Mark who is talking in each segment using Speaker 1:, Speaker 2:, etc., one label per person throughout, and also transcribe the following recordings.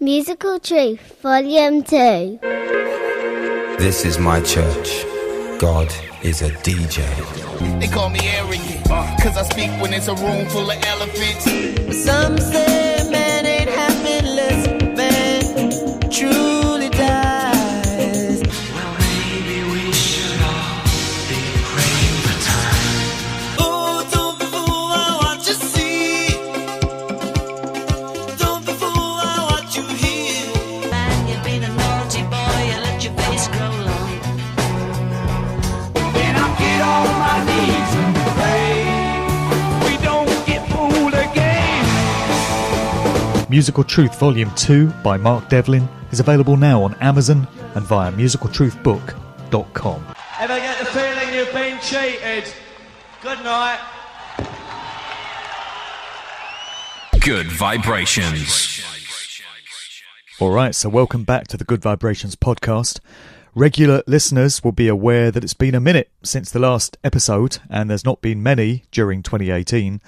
Speaker 1: Musical Truth, Volume 2.
Speaker 2: This is my church. God is a DJ.
Speaker 3: They call me arrogant, cause I speak when it's a room full of elephants.
Speaker 4: Some say man ain't happiness, man truly dies.
Speaker 5: Well, maybe we should all be praying for time.
Speaker 4: Oh, don't be fooled by what you see. Don't be fooled by what you hear.
Speaker 6: Man, you've been a naughty boy, you let your face grow long.
Speaker 5: Then I get on my knees and pray we don't get fooled again.
Speaker 7: Musical Truth Volume 2 by Mark Devlin is available now on Amazon and via musicaltruthbook.com.
Speaker 8: Ever get the feeling you've been cheated? Good night.
Speaker 9: Good Vibrations.
Speaker 7: Alright, so welcome back to the Good Vibrations podcast. Regular listeners will be aware that it's been a minute since the last episode, and there's not been many during 2018.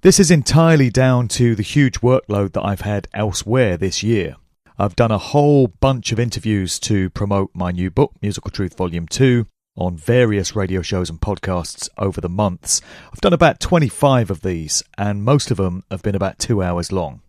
Speaker 7: This is entirely down to the huge workload that I've had elsewhere this year. I've done a whole bunch of interviews to promote my new book, Musical Truth Volume 2, on various radio shows and podcasts over the months. I've done about 25 of these, and most of them have been about 2 hours long.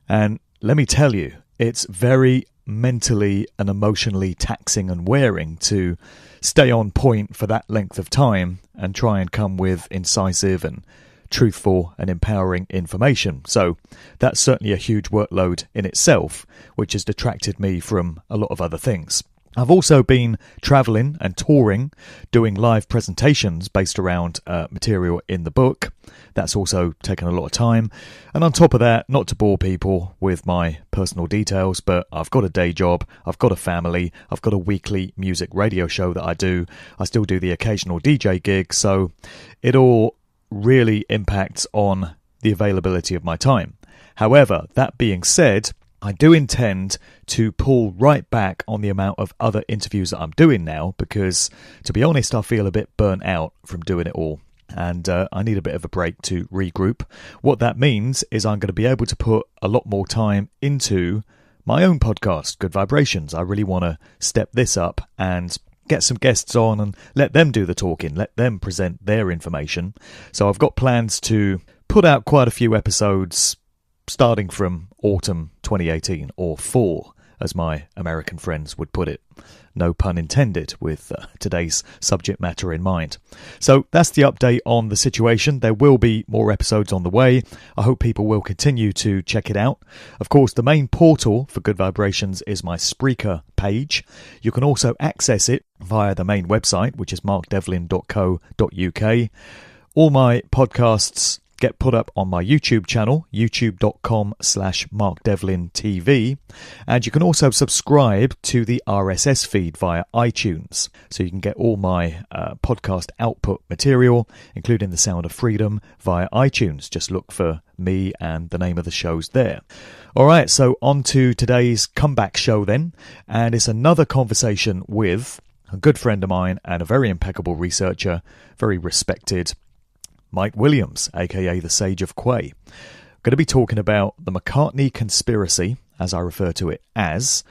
Speaker 7: And let me tell you, it's very mentally and emotionally taxing and wearing to stay on point for that length of time and try and come with incisive and truthful and empowering information. So that's certainly a huge workload in itself, which has detracted me from a lot of other things. I've also been travelling and touring, doing live presentations based around material in the book. That's also taken a lot of time. And on top of that, not to bore people with my personal details, but I've got a day job, I've got a family, I've got a weekly music radio show that I do. I still do the occasional DJ gig, so it all really impacts on the availability of my time. However, that being said, I do intend to pull right back on the amount of other interviews that I'm doing now because, to be honest, I feel a bit burnt out from doing it all and I need a bit of a break to regroup. What that means is I'm going to be able to put a lot more time into my own podcast, Good Vibrations. I really want to step this up and get some guests on and let them do the talking, let them present their information. So I've got plans to put out quite a few episodes starting from autumn 2018, or fall, as my American friends would put it. No pun intended with today's subject matter in mind. So that's the update on the situation. There will be more episodes on the way. I hope people will continue to check it out. Of course, the main portal for Good Vibrations is my Spreaker page. You can also access it via the main website, which is markdevlin.co.uk. All my podcasts get put up on my YouTube channel, youtube.com/markdevlintv, and you can also subscribe to the RSS feed via iTunes, so you can get all my podcast output material, including The Sound of Freedom, via iTunes. Just look for me and the name of the shows there. Alright, so on to today's comeback show then, and it's another conversation with a good friend of mine and a very impeccable researcher, very respected, Mike Williams, aka the Sage of Quay. I'm going to be talking about the McCartney conspiracy, as I refer to it as.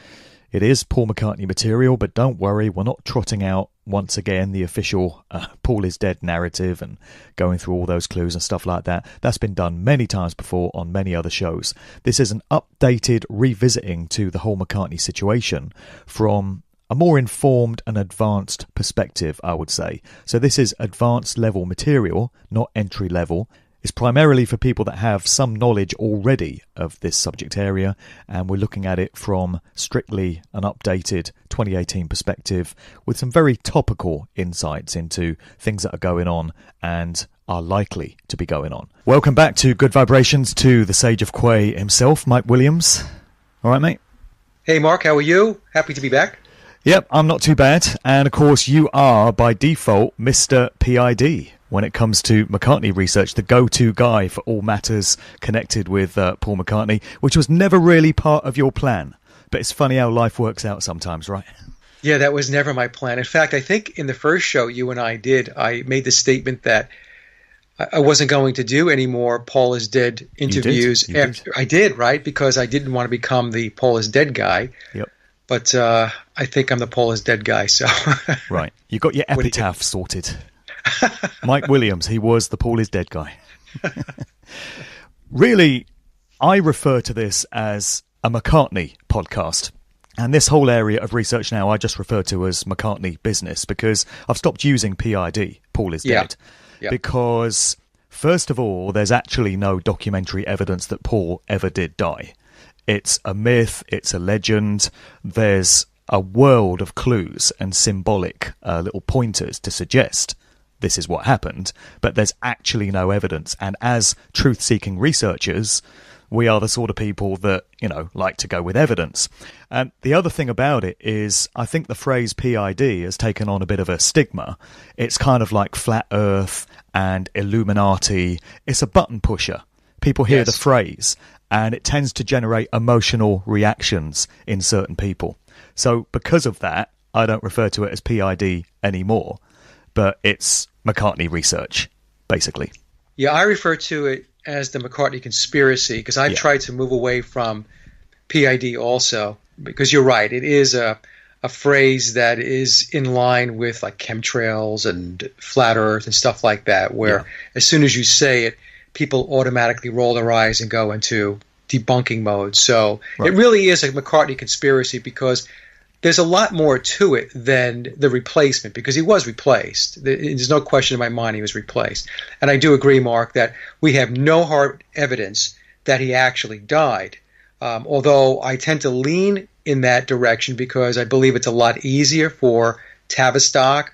Speaker 7: It is Paul McCartney material, but don't worry, we're not trotting out once again the official Paul is dead narrative and going through all those clues and stuff like that. That's been done many times before on many other shows. This is an updated revisiting to the whole McCartney situation from a more informed and advanced perspective, I would say. So this is advanced level material, not entry level. It's primarily for people that have some knowledge already of this subject area, and we're looking at it from strictly an updated 2018 perspective with some very topical insights into things that are going on and are likely to be going on. Welcome back to Good Vibrations to the Sage of Quay himself, Mike Williams. All right, mate?
Speaker 10: Hey, Mark, how are you? Happy to be back.
Speaker 7: Yep, I'm not too bad. And of course, you are, by default, Mr. PID when it comes to McCartney research, the go-to guy for all matters connected with Paul McCartney, which was never really part of your plan. But it's funny how life works out sometimes, right?
Speaker 10: Yeah, that was never my plan. In fact, I think in the first show you and I did, I made the statement that I wasn't going to do any more Paul is Dead interviews.
Speaker 7: You did.
Speaker 10: I did, right? Because I didn't want to become the Paul is Dead guy.
Speaker 7: Yep.
Speaker 10: But I think I'm the Paul is Dead guy. So
Speaker 7: right, you got your epitaph sorted. Mike Williams, he was the Paul is Dead guy. Really, I refer to this as a McCartney podcast. And this whole area of research now I just refer to as McCartney business, because I've stopped using PID, Paul is Dead.
Speaker 10: Yeah.
Speaker 7: Because, first of all, there's actually no documentary evidence that Paul ever did die. It's a myth, it's a legend. There's a world of clues and symbolic little pointers to suggest this is what happened, but there's actually no evidence. And as truth-seeking researchers, we are the sort of people that, like to go with evidence. And the other thing about it is, I think the phrase PID has taken on a bit of a stigma. It's kind of like flat earth and Illuminati. It's a button pusher. People hear the phrase, and it tends to generate emotional reactions in certain people. So because of that, I don't refer to it as PID anymore, but it's McCartney research, basically.
Speaker 10: Yeah, I refer to it as the McCartney conspiracy, because I tried to move away from PID also, because you're right, it is a phrase that is in line with like chemtrails and flat earth and stuff like that, where as soon as you say it, people automatically roll their eyes and go into debunking mode. So it really is a McCartney conspiracy, because there's a lot more to it than the replacement, because he was replaced. There's no question in my mind he was replaced. And I do agree, Mark, that we have no hard evidence that he actually died, although I tend to lean in that direction because I believe it's a lot easier for Tavistock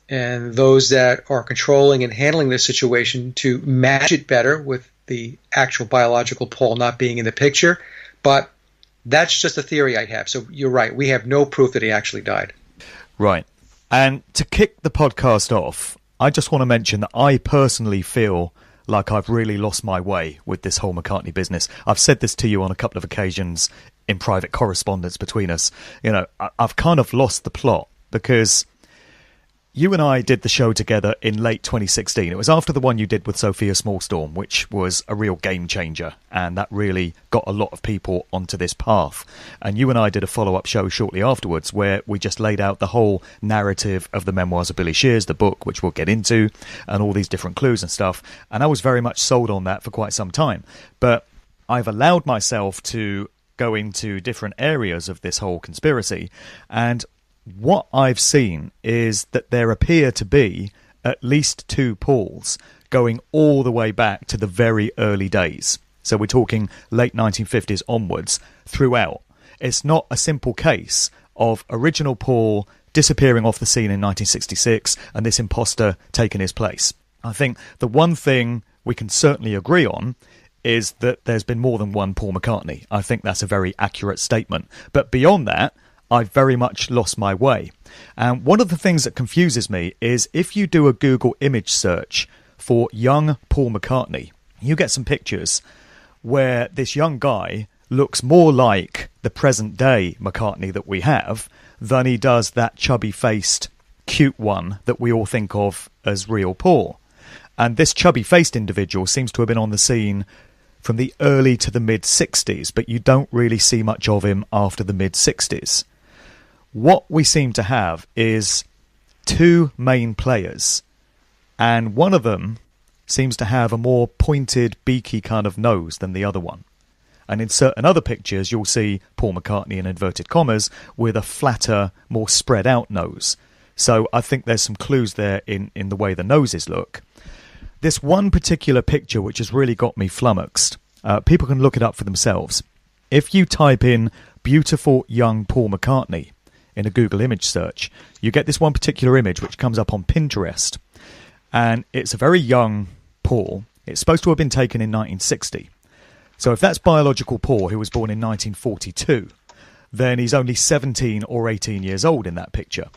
Speaker 10: and those that are controlling and handling this situation to match it better with the actual biological Paul not being in the picture. But that's just a theory I have. So you're right. We have no proof that he actually died.
Speaker 7: Right. And to kick the podcast off, I just want to mention that I personally feel like I've really lost my way with this whole McCartney business. I've said this to you on a couple of occasions in private correspondence between us. I've kind of lost the plot, because you and I did the show together in late 2016. It was after the one you did with Sophia Smallstorm, which was a real game changer, and that really got a lot of people onto this path. And you and I did a follow-up show shortly afterwards where we just laid out the whole narrative of the memoirs of Billy Shears, the book, which we'll get into, and all these different clues and stuff. And I was very much sold on that for quite some time. But I've allowed myself to go into different areas of this whole conspiracy, and what I've seen is that there appear to be at least two Pauls going all the way back to the very early days. So we're talking late 1950s onwards throughout. It's not a simple case of original Paul disappearing off the scene in 1966 and this imposter taking his place. I think the one thing we can certainly agree on is that there's been more than one Paul McCartney. I think that's a very accurate statement. But beyond that, I've very much lost my way. And one of the things that confuses me is if you do a Google image search for young Paul McCartney, you get some pictures where this young guy looks more like the present day McCartney that we have than he does that chubby-faced, cute one that we all think of as real Paul. And this chubby-faced individual seems to have been on the scene from the early to the mid-60s, but you don't really see much of him after the mid-60s. What we seem to have is two main players, and one of them seems to have a more pointed, beaky kind of nose than the other one. And in certain other pictures, you'll see Paul McCartney in inverted commas with a flatter, more spread out nose. So I think there's some clues there in the way the noses look. This one particular picture, which has really got me flummoxed, people can look it up for themselves. If you type in beautiful young Paul McCartney in a Google image search, you get this one particular image which comes up on Pinterest. And it's a very young Paul. It's supposed to have been taken in 1960. So if that's biological Paul, who was born in 1942, then he's only 17 or 18 years old in that picture.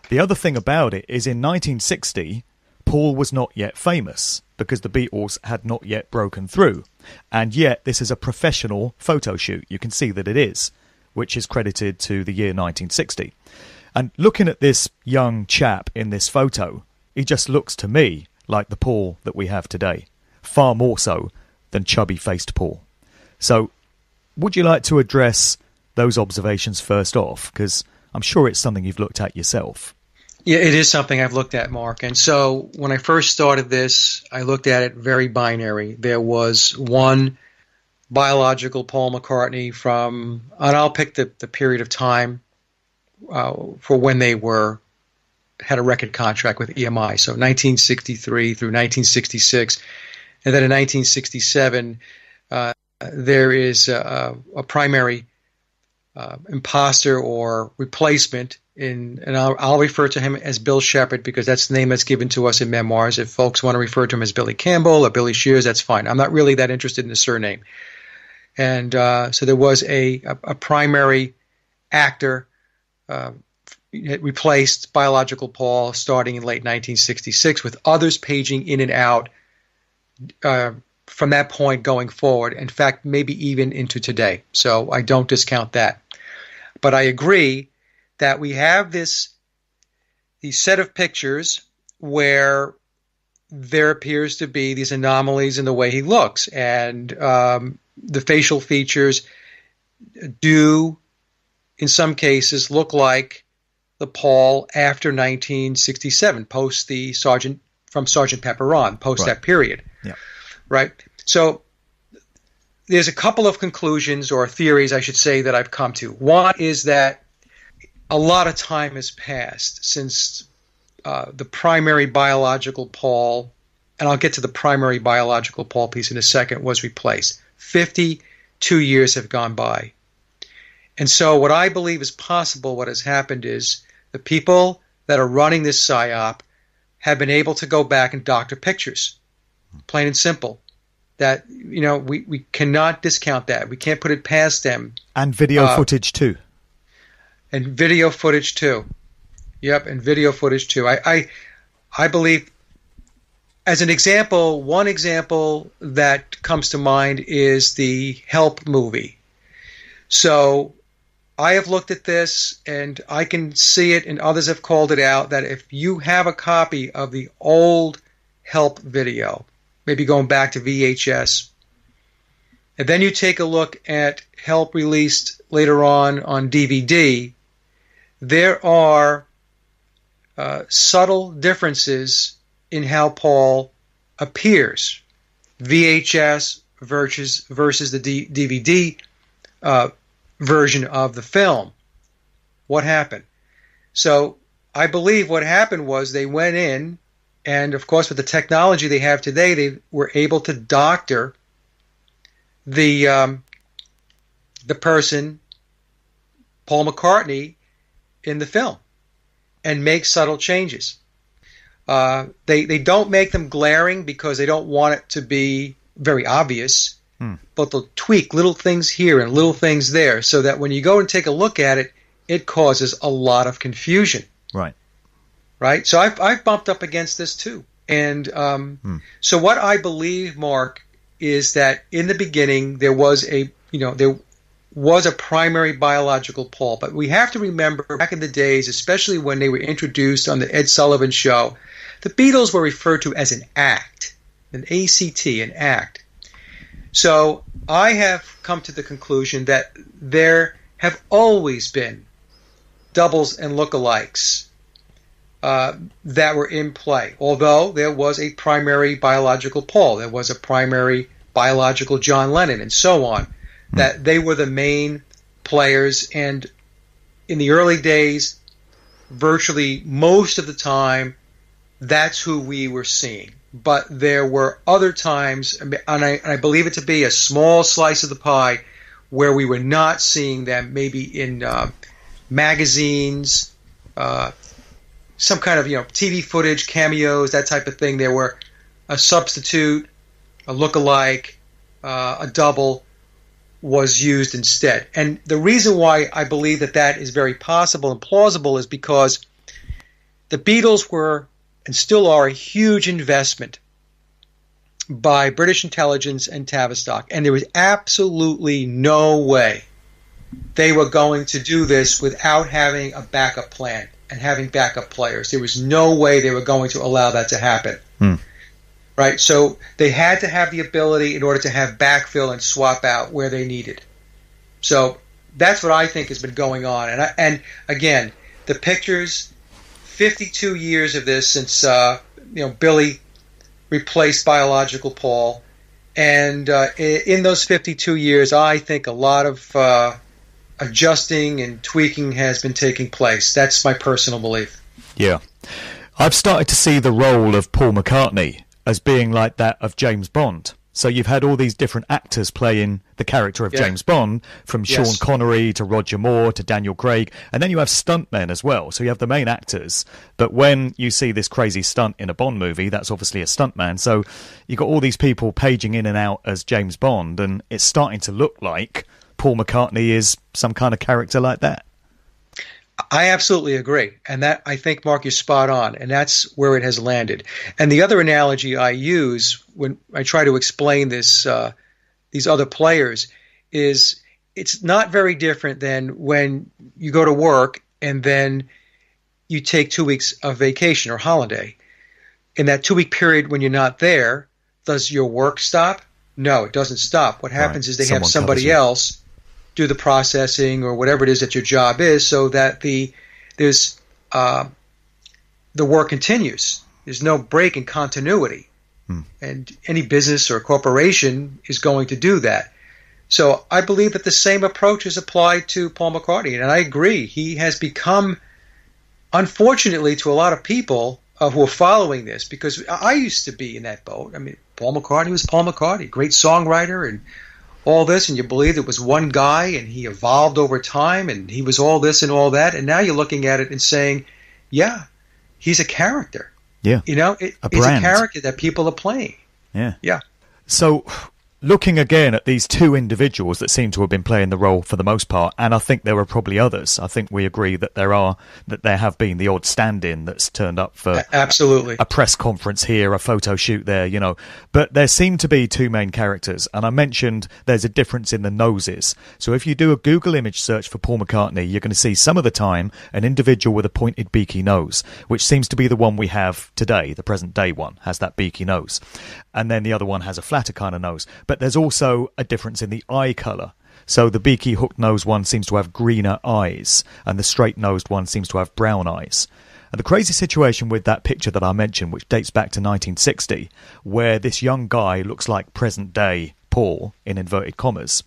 Speaker 7: The other thing about it is in 1960, Paul was not yet famous because the Beatles had not yet broken through. And yet this is a professional photo shoot. You can see that it is, which is credited to the year 1960. And looking at this young chap in this photo, he just looks to me like the Paul that we have today, far more so than chubby-faced Paul. So, would you like to address those observations first off? Because I'm sure it's something you've looked at yourself.
Speaker 10: Yeah, it is something I've looked at, Mark. And so when I first started this, I looked at it very binary. There was one biological Paul McCartney from, and I'll pick the period of time for when they had a record contract with EMI. So 1963 through 1966. And then in 1967, there is a primary imposter or replacement and I'll refer to him as Bill Shepard because that's the name that's given to us in memoirs. If folks want to refer to him as Billy Campbell or Billy Shears, that's fine. I'm not really that interested in the surname. And so there was a primary actor replaced biological Paul starting in late 1966 with others paging in and out from that point going forward. In fact, maybe even into today. So I don't discount that. But I agree that we have these set of pictures where there appears to be these anomalies in the way he looks. And the facial features do, in some cases, look like the Paul after 1967, post the Sergeant Pepper on, post that period.
Speaker 7: Yeah.
Speaker 10: Right? So there's a couple of conclusions or theories, I should say, that I've come to. One is that a lot of time has passed since the primary biological Paul, and I'll get to the primary biological Paul piece in a second, was replaced. 52 years have gone by. And so what I believe is possible, what has happened is the people that are running this psy-op have been able to go back and doctor pictures, plain and simple. That, you know, we cannot discount that. We can't put it past them.
Speaker 7: And video footage too.
Speaker 10: And video footage too. Yep, and video footage too. I believe, as an example, one example that comes to mind is the Help movie. So I have looked at this, and I can see it, and others have called it out, that if you have a copy of the old Help video, maybe going back to VHS, and then you take a look at Help released later on DVD, there are subtle differences in how Paul appears. VHS versus the DVD version of the film. What happened? So I believe what happened was they went in, and of course with the technology they have today, they were able to doctor the person, Paul McCartney, in the film and make subtle changes. They don't make them glaring because they don't want it to be very obvious, but they'll tweak little things here and little things there so that when you go and take a look at it, it causes a lot of confusion.
Speaker 7: Right.
Speaker 10: Right? So I've bumped up against this too. And so what I believe, Mark, is that in the beginning there was a primary biological Paul. But we have to remember back in the days, especially when they were introduced on the Ed Sullivan Show, the Beatles were referred to as an act, an ACT, an act. So I have come to the conclusion that there have always been doubles and lookalikes that were in play. Although there was a primary biological Paul, there was a primary biological John Lennon, and so on, that they were the main players. And in the early days, virtually most of the time, that's who we were seeing. But there were other times, and I believe it to be a small slice of the pie, where we were not seeing them, maybe in magazines, some kind of TV footage, cameos, that type of thing. There were a substitute, a lookalike, a double was used instead. And the reason why I believe that is very possible and plausible is because the Beatles were and still are a huge investment by British intelligence and Tavistock, and there was absolutely no way they were going to do this without having a backup plan and having backup players. There was no way they were going to allow that to happen. right? So they had to have the ability in order to have backfill and swap out where they needed. So that's what I think has been going on. And again, the pictures, 52 years of this since Billy replaced biological Paul, and in those 52 years, I think a lot of adjusting and tweaking has been taking place. That's my personal belief.
Speaker 7: Yeah. I've started to see the role of Paul McCartney as being like that of James Bond. So you've had all these different actors playing the character of James Bond, from Sean Connery to Roger Moore to Daniel Craig, and then you have stuntmen as well. So you have the main actors, but when you see this crazy stunt in a Bond movie, that's obviously a stuntman. So you've got all these people paging in and out as James Bond, and it's starting to look like Paul McCartney is some kind of character like that.
Speaker 10: I absolutely agree. And that, I think, Mark, you're spot on. And that's where it has landed. And the other analogy I use when I try to explain this, these other players, is it's not very different than when you go to work and then you take 2 weeks of vacation or holiday. In that 2-week period when you're not there, does your work stop? No, it doesn't stop. What happens is they have somebody else do the processing or whatever it is that your job is, so that the work continues. There's no break in continuity. And any business or corporation is going to do that. So I believe that the same approach is applied to Paul McCartney. And I agree. He has become, unfortunately, to a lot of people who are following this, because I used to be in that boat. I mean, Paul McCartney was Paul McCartney, great songwriter and all this, and you believed it was one guy and he evolved over time and he was all this and all that. And now you're looking at it and saying, yeah, he's a character.
Speaker 7: Yeah.
Speaker 10: You know, it's a character that people are playing.
Speaker 7: Yeah.
Speaker 10: Yeah.
Speaker 7: So looking again at these two individuals that seem to have been playing the role for the most part, and I think there are probably others. I think we agree that there have been the odd stand-in that's turned up for
Speaker 10: absolutely
Speaker 7: a press conference here, a photo shoot there, you know. But there seem to be two main characters, and I mentioned there's a difference in the noses. So if you do a Google image search for Paul McCartney, you're going to see some of the time an individual with a pointed beaky nose, which seems to be the one we have today. The present day one has that beaky nose, and then the other one has a flatter kind of nose. But there's also a difference in the eye colour. So the beaky hook-nosed one seems to have greener eyes, and the straight-nosed one seems to have brown eyes. And the crazy situation with that picture that I mentioned, which dates back to 1960, where this young guy looks like present-day Paul, in inverted commas.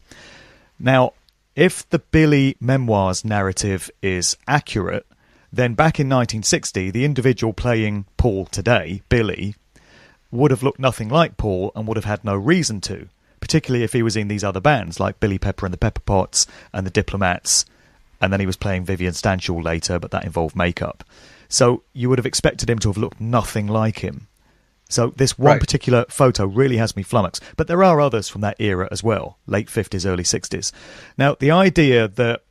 Speaker 7: Now, if the Billy memoirs narrative is accurate, then back in 1960, the individual playing Paul today, Billy, would have looked nothing like Paul and would have had no reason to, particularly if he was in these other bands like Billy Pepper and the Pepper Pots and the Diplomats, and then he was playing Vivian Stanshall later, but that involved makeup. So you would have expected him to have looked nothing like him. So this one particular photo really has me flummoxed. But there are others from that era as well, late 50s, early 60s. Now, the idea that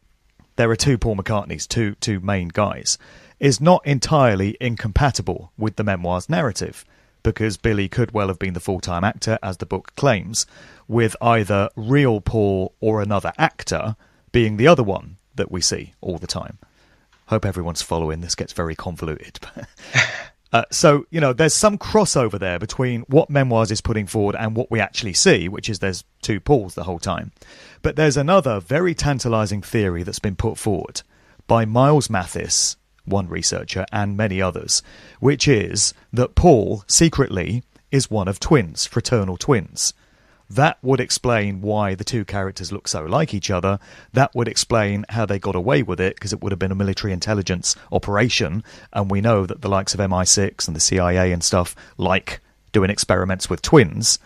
Speaker 7: there are two Paul McCartneys, two main guys, is not entirely incompatible with the memoir's narrative, because Billy could well have been the full-time actor, as the book claims, with either real Paul or another actor being the other one that we see all the time. Hope everyone's following. This gets very convoluted. So, you know, there's some crossover there between what Memoirs is putting forward and what we actually see, which is there's two Pauls the whole time. But there's another very tantalising theory that's been put forward by Miles Mathis, one researcher, and many others, which is that Paul, secretly, is one of twins, fraternal twins. That would explain why the two characters look so like each other. That would explain how they got away with it, because it would have been a military intelligence operation, and we know that the likes of MI6 and the CIA and stuff like doing experiments with twins.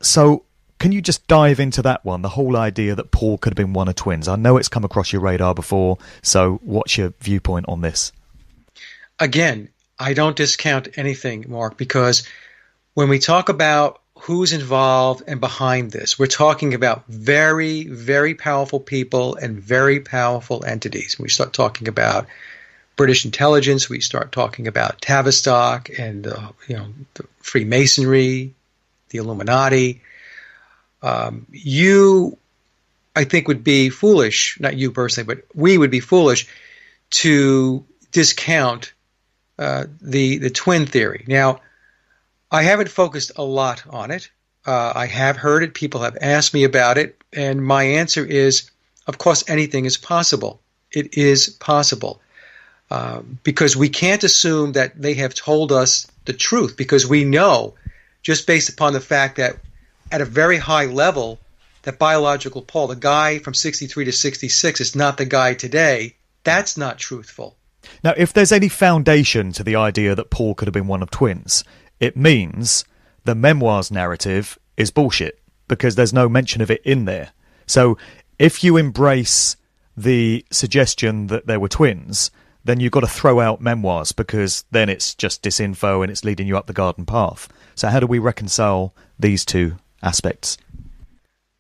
Speaker 7: So can you just dive into that one, the whole idea that Paul could have been one of twins? I know it's come across your radar before, so what's your viewpoint on this? Again,
Speaker 10: I don't discount anything, Mark, because when we talk about who's involved and behind this, we're talking about very, very powerful people and very powerful entities. We start talking about British intelligence, we start talking about Tavistock and the Freemasonry, the Illuminati. You, I think, would be foolish, not you personally, but we would be foolish to discount the twin theory. Now, I haven't focused a lot on it. I have heard it. People have asked me about it. And my answer is, of course, anything is possible. It is possible. Because we can't assume that they have told us the truth, because we know, just based upon the fact that at a very high level, that biological Paul, the guy from 63 to 66, is not the guy today. That's not truthful.
Speaker 7: Now, if there's any foundation to the idea that Paul could have been one of twins, it means the memoirs narrative is bullshit, because there's no mention of it in there. So if you embrace the suggestion that there were twins, then you've got to throw out memoirs, because then it's just disinfo and it's leading you up the garden path. So how do we reconcile these two aspects?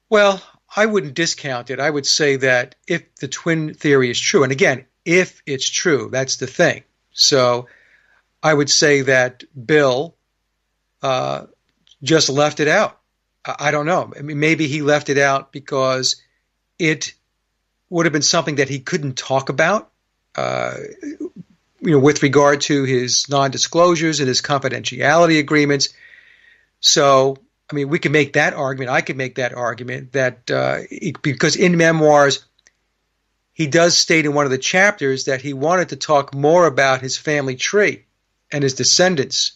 Speaker 10: Well, I wouldn't discount it. I would say that if the twin theory is true, and again, if it's true, that's the thing. So I would say that Bill just left it out. I don't know. I mean, maybe he left it out because it would have been something that he couldn't talk about, with regard to his non-disclosures and his confidentiality agreements. So, I mean, we can make that argument. I could make that argument that because in memoirs, he does state in one of the chapters that he wanted to talk more about his family tree and his descendants.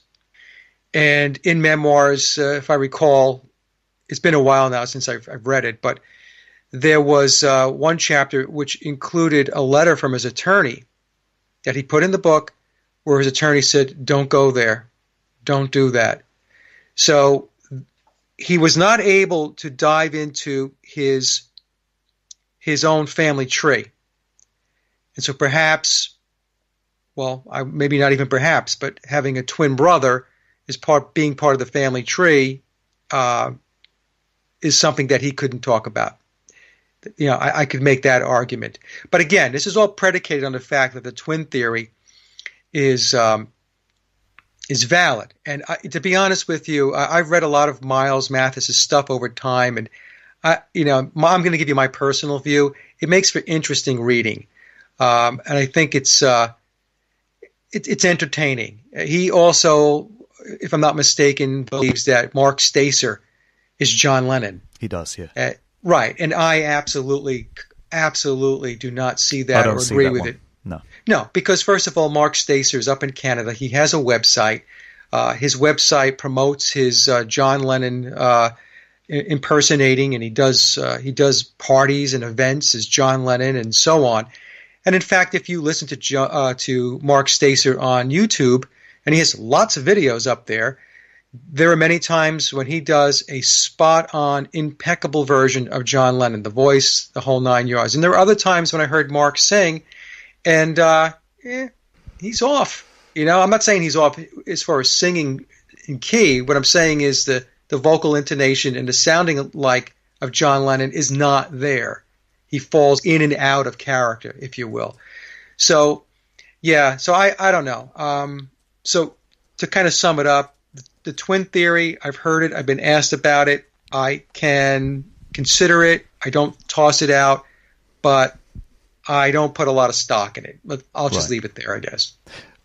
Speaker 10: And in memoirs, if I recall, it's been a while now since I've read it, but there was one chapter which included a letter from his attorney that he put in the book where his attorney said, don't go there, don't do that. So he was not able to dive into his own family tree. And so perhaps, well, maybe not even perhaps, but having a twin brother is being part of the family tree is something that he couldn't talk about. You know, I could make that argument. But again, this is all predicated on the fact that the twin theory is valid. And to be honest with you, I've read a lot of Miles Mathis's stuff over time, and I'm going to give you my personal view. It makes for interesting reading, and I think it's entertaining. He also, if I'm not mistaken, believes that Mark Stacer is John Lennon.
Speaker 7: He does, yeah.
Speaker 10: Right, and I absolutely do not see that or agree with it. No, because first of all, Mark Stacer is up in Canada. He has a website. His website promotes his John Lennon impersonating, and he does parties and events as John Lennon and so on. And in fact, if you listen to Mark Stacer on YouTube, and he has lots of videos up there, there are many times when he does a spot-on, impeccable version of John Lennon, the voice, the whole 9 yards. And there are other times when I heard Mark sing, and he's off. I'm not saying he's off as far as singing in key. What I'm saying is the vocal intonation and the sounding like of John Lennon is not there. He falls in and out of character, if you will. So, yeah, so I don't know. So to kind of sum it up, the twin theory, I've heard it. I've been asked about it. I can consider it. I don't toss it out, but I don't put a lot of stock in it. I'll just leave it there, I guess.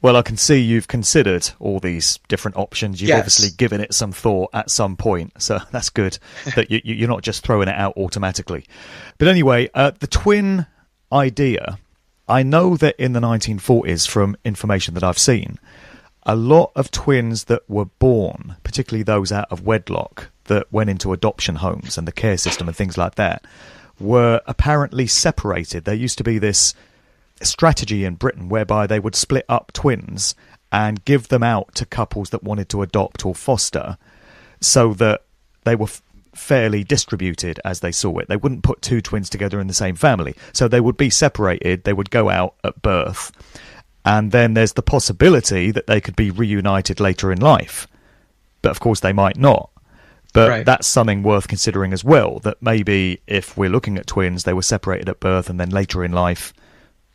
Speaker 7: Well, I can see you've considered all these different options. You've obviously given it some thought at some point, so that's good that you're not just throwing it out automatically. But anyway, the twin idea, I know that in the 1940s, from information that I've seen, a lot of twins that were born, particularly those out of wedlock that went into adoption homes and the care system and things like that, were apparently separated. There used to be this strategy in Britain whereby they would split up twins and give them out to couples that wanted to adopt or foster, so that they were fairly distributed as they saw it. They wouldn't put two twins together in the same family, so they would be separated. They would go out at birth, and then there's the possibility that they could be reunited later in life, but of course they might not. But that's something worth considering as well, that maybe if we're looking at twins, they were separated at birth and then later in life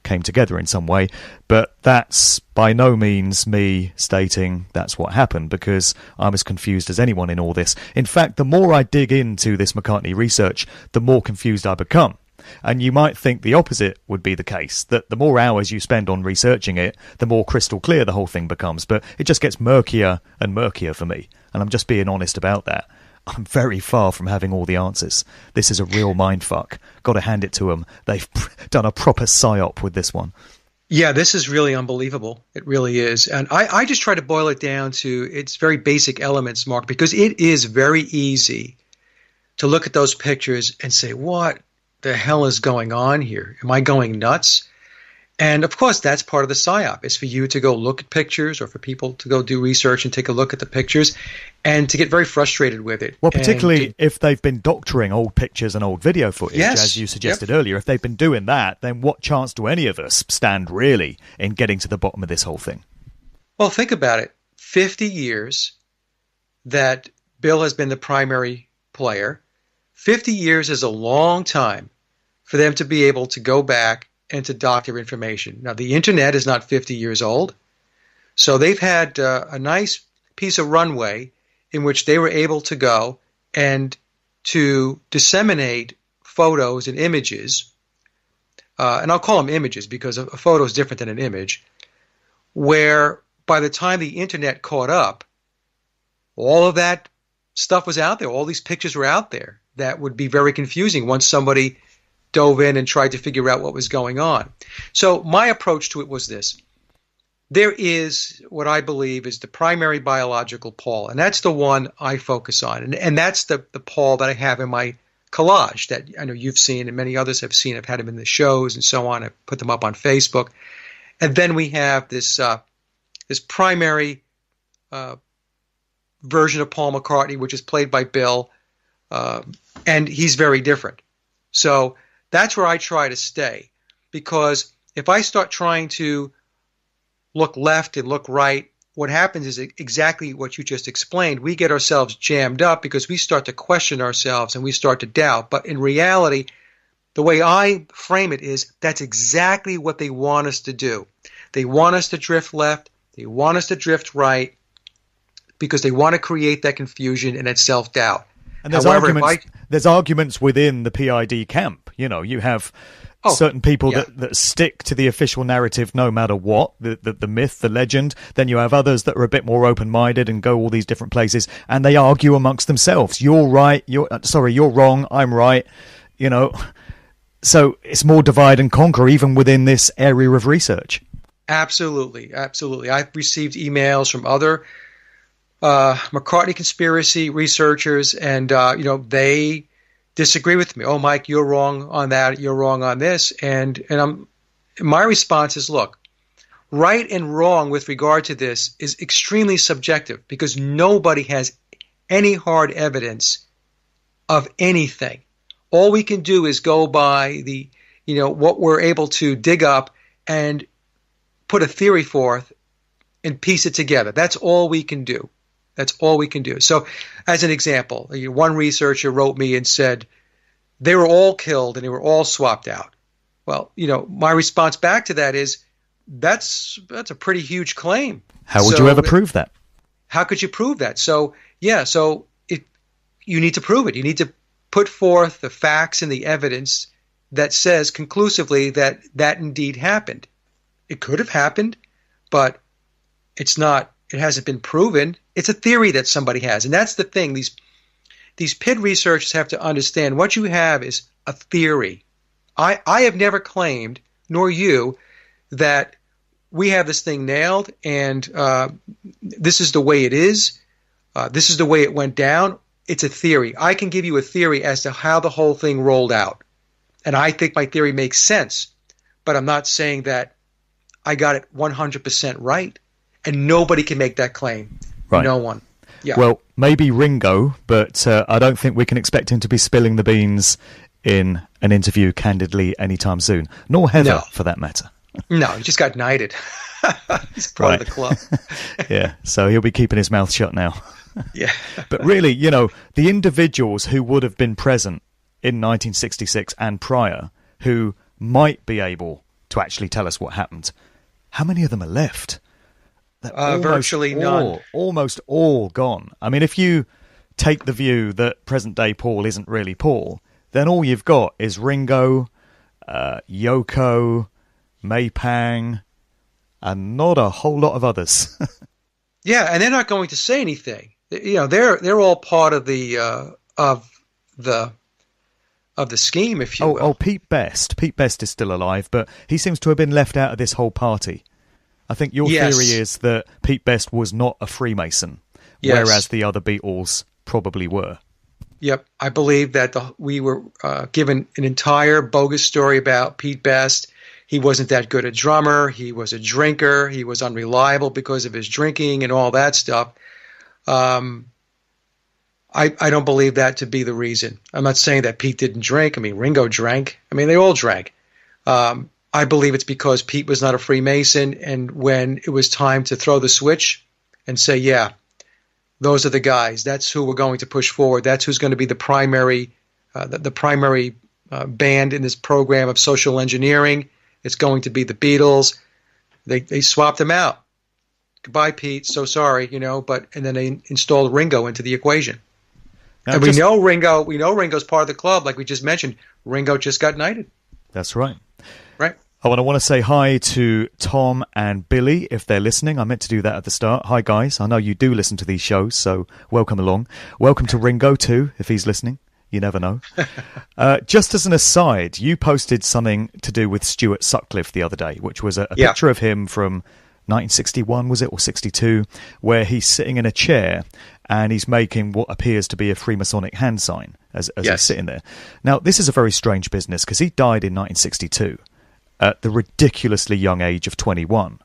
Speaker 7: came together in some way. But that's by no means me stating that's what happened, because I'm as confused as anyone in all this. In fact, the more I dig into this McCartney research, the more confused I become. And you might think the opposite would be the case, that the more hours you spend on researching it, the more crystal clear the whole thing becomes. But it just gets murkier and murkier for me. and I'm just being honest about that, I'm very far from having all the answers. This is a real mindfuck. Got to hand it to them. They've done a proper psy-op with this one.
Speaker 10: Yeah, this is really unbelievable. It really is. And I just try to boil it down to its very basic elements, Mark, because it is very easy to look at those pictures and say, what the hell is going on here? Am I going nuts? And of course, that's part of the psy-op, is for you to go look at pictures or for people to go do research and take a look at the pictures and to get very frustrated with it.
Speaker 7: Well, particularly if they've been doctoring old pictures and old video footage, as you suggested earlier. If they've been doing that, then what chance do any of us stand really in getting to the bottom of this whole thing?
Speaker 10: Well, think about it. 50 years that Bill has been the primary player. 50 years is a long time for them to be able to go back and to doctor information. Now, the internet is not 50 years old, so they've had a nice piece of runway in which they were able to go and to disseminate photos and images, and I'll call them images because a photo is different than an image, where by the time the internet caught up, all of that stuff was out there. All these pictures were out there that would be very confusing once somebody dove in and tried to figure out what was going on. So my approach to it was this. There is what I believe is the primary biological Paul, and that's the one I focus on. And that's the Paul that I have in my collage that I know you've seen and many others have seen. I've had him in the shows and so on. I've put them up on Facebook. And then we have this primary version of Paul McCartney, which is played by Bill, and he's very different. So that's where I try to stay, because if I start trying to look left and look right, what happens is exactly what you just explained. We get ourselves jammed up because we start to question ourselves and we start to doubt. But in reality, the way I frame it is that's exactly what they want us to do. They want us to drift left. They want us to drift right because they want to create that confusion and that self-doubt.
Speaker 7: And there's arguments within the PID camp. You know, you have certain people that stick to the official narrative no matter what, the myth, the legend. Then you have others that are a bit more open-minded and go all these different places, and they argue amongst themselves. You're right, you're wrong, I'm right, you know. So it's more divide and conquer even within this area of research.
Speaker 10: Absolutely, absolutely. I've received emails from other McCartney conspiracy researchers, and they disagree with me. Oh, Mike, you're wrong on that. You're wrong on this. And my response is, look, right and wrong with regard to this is extremely subjective because nobody has any hard evidence of anything. All we can do is go by the, what we're able to dig up and put a theory forth and piece it together. That's all we can do. That's all we can do. So, as an example, one researcher wrote me and said they were all killed and they were all swapped out. Well, my response back to that is that's a pretty huge claim.
Speaker 7: How would you ever prove that?
Speaker 10: How could you prove that? So, you need to prove it. You need to put forth the facts and the evidence that says conclusively that indeed happened. It could have happened, but it's not. It hasn't been proven. It's a theory that somebody has. And that's the thing. These PID researchers have to understand what you have is a theory. I have never claimed, nor you, that we have this thing nailed and this is the way it is. This is the way it went down. It's a theory. I can give you a theory as to how the whole thing rolled out. And I think my theory makes sense. But I'm not saying that I got it 100% right. And nobody can make that claim. Right. No one. Yeah.
Speaker 7: Well, maybe Ringo, but I don't think we can expect him to be spilling the beans in an interview candidly anytime soon. Nor Heather, for that matter.
Speaker 10: No, he just got knighted. He's part of the club.
Speaker 7: Yeah, so he'll be keeping his mouth shut now.
Speaker 10: Yeah.
Speaker 7: But really, the individuals who would have been present in 1966 and prior who might be able to actually tell us what happened, how many of them are left?
Speaker 10: Virtually none.
Speaker 7: Almost all gone. I mean, if you take the view that present-day Paul isn't really Paul, then all you've got is Ringo, Yoko, May Pang, and not a whole lot of others.
Speaker 10: Yeah, and they're not going to say anything. they're all part of the scheme, if you will.
Speaker 7: Oh, Pete Best. Pete Best is still alive, but he seems to have been left out of this whole party. I think your theory is that Pete Best was not a Freemason, whereas the other Beatles probably were.
Speaker 10: Yep, I believe that we were given an entire bogus story about Pete Best. He wasn't that good a drummer. He was a drinker. He was unreliable because of his drinking and all that stuff. I don't believe that to be the reason. I'm not saying that Pete didn't drink. I mean, Ringo drank. I mean, they all drank. I believe it's because Pete was not a Freemason, and when it was time to throw the switch and say, yeah, those are the guys, that's who we're going to push forward, that's who's going to be the primary band in this program of social engineering, it's going to be the Beatles. They swapped them out. Goodbye, Pete, so sorry, and then they installed Ringo into the equation. Now, and we know Ringo's part of the club, like we just mentioned. Ringo just got knighted.
Speaker 7: That's right.
Speaker 10: Right.
Speaker 7: I want to say hi to Tom and Billy if they're listening. I meant to do that at the start. Hi, guys. I know you do listen to these shows, so welcome along. Welcome to Ringo, too, if he's listening. You never know. Just as an aside, you posted something to do with Stuart Sutcliffe the other day, which was a picture of him from 1961, was it, or 62, where he's sitting in a chair and he's making what appears to be a Freemasonic hand sign as he's sitting there. Now, this is a very strange business because he died in 1962 at the ridiculously young age of 21.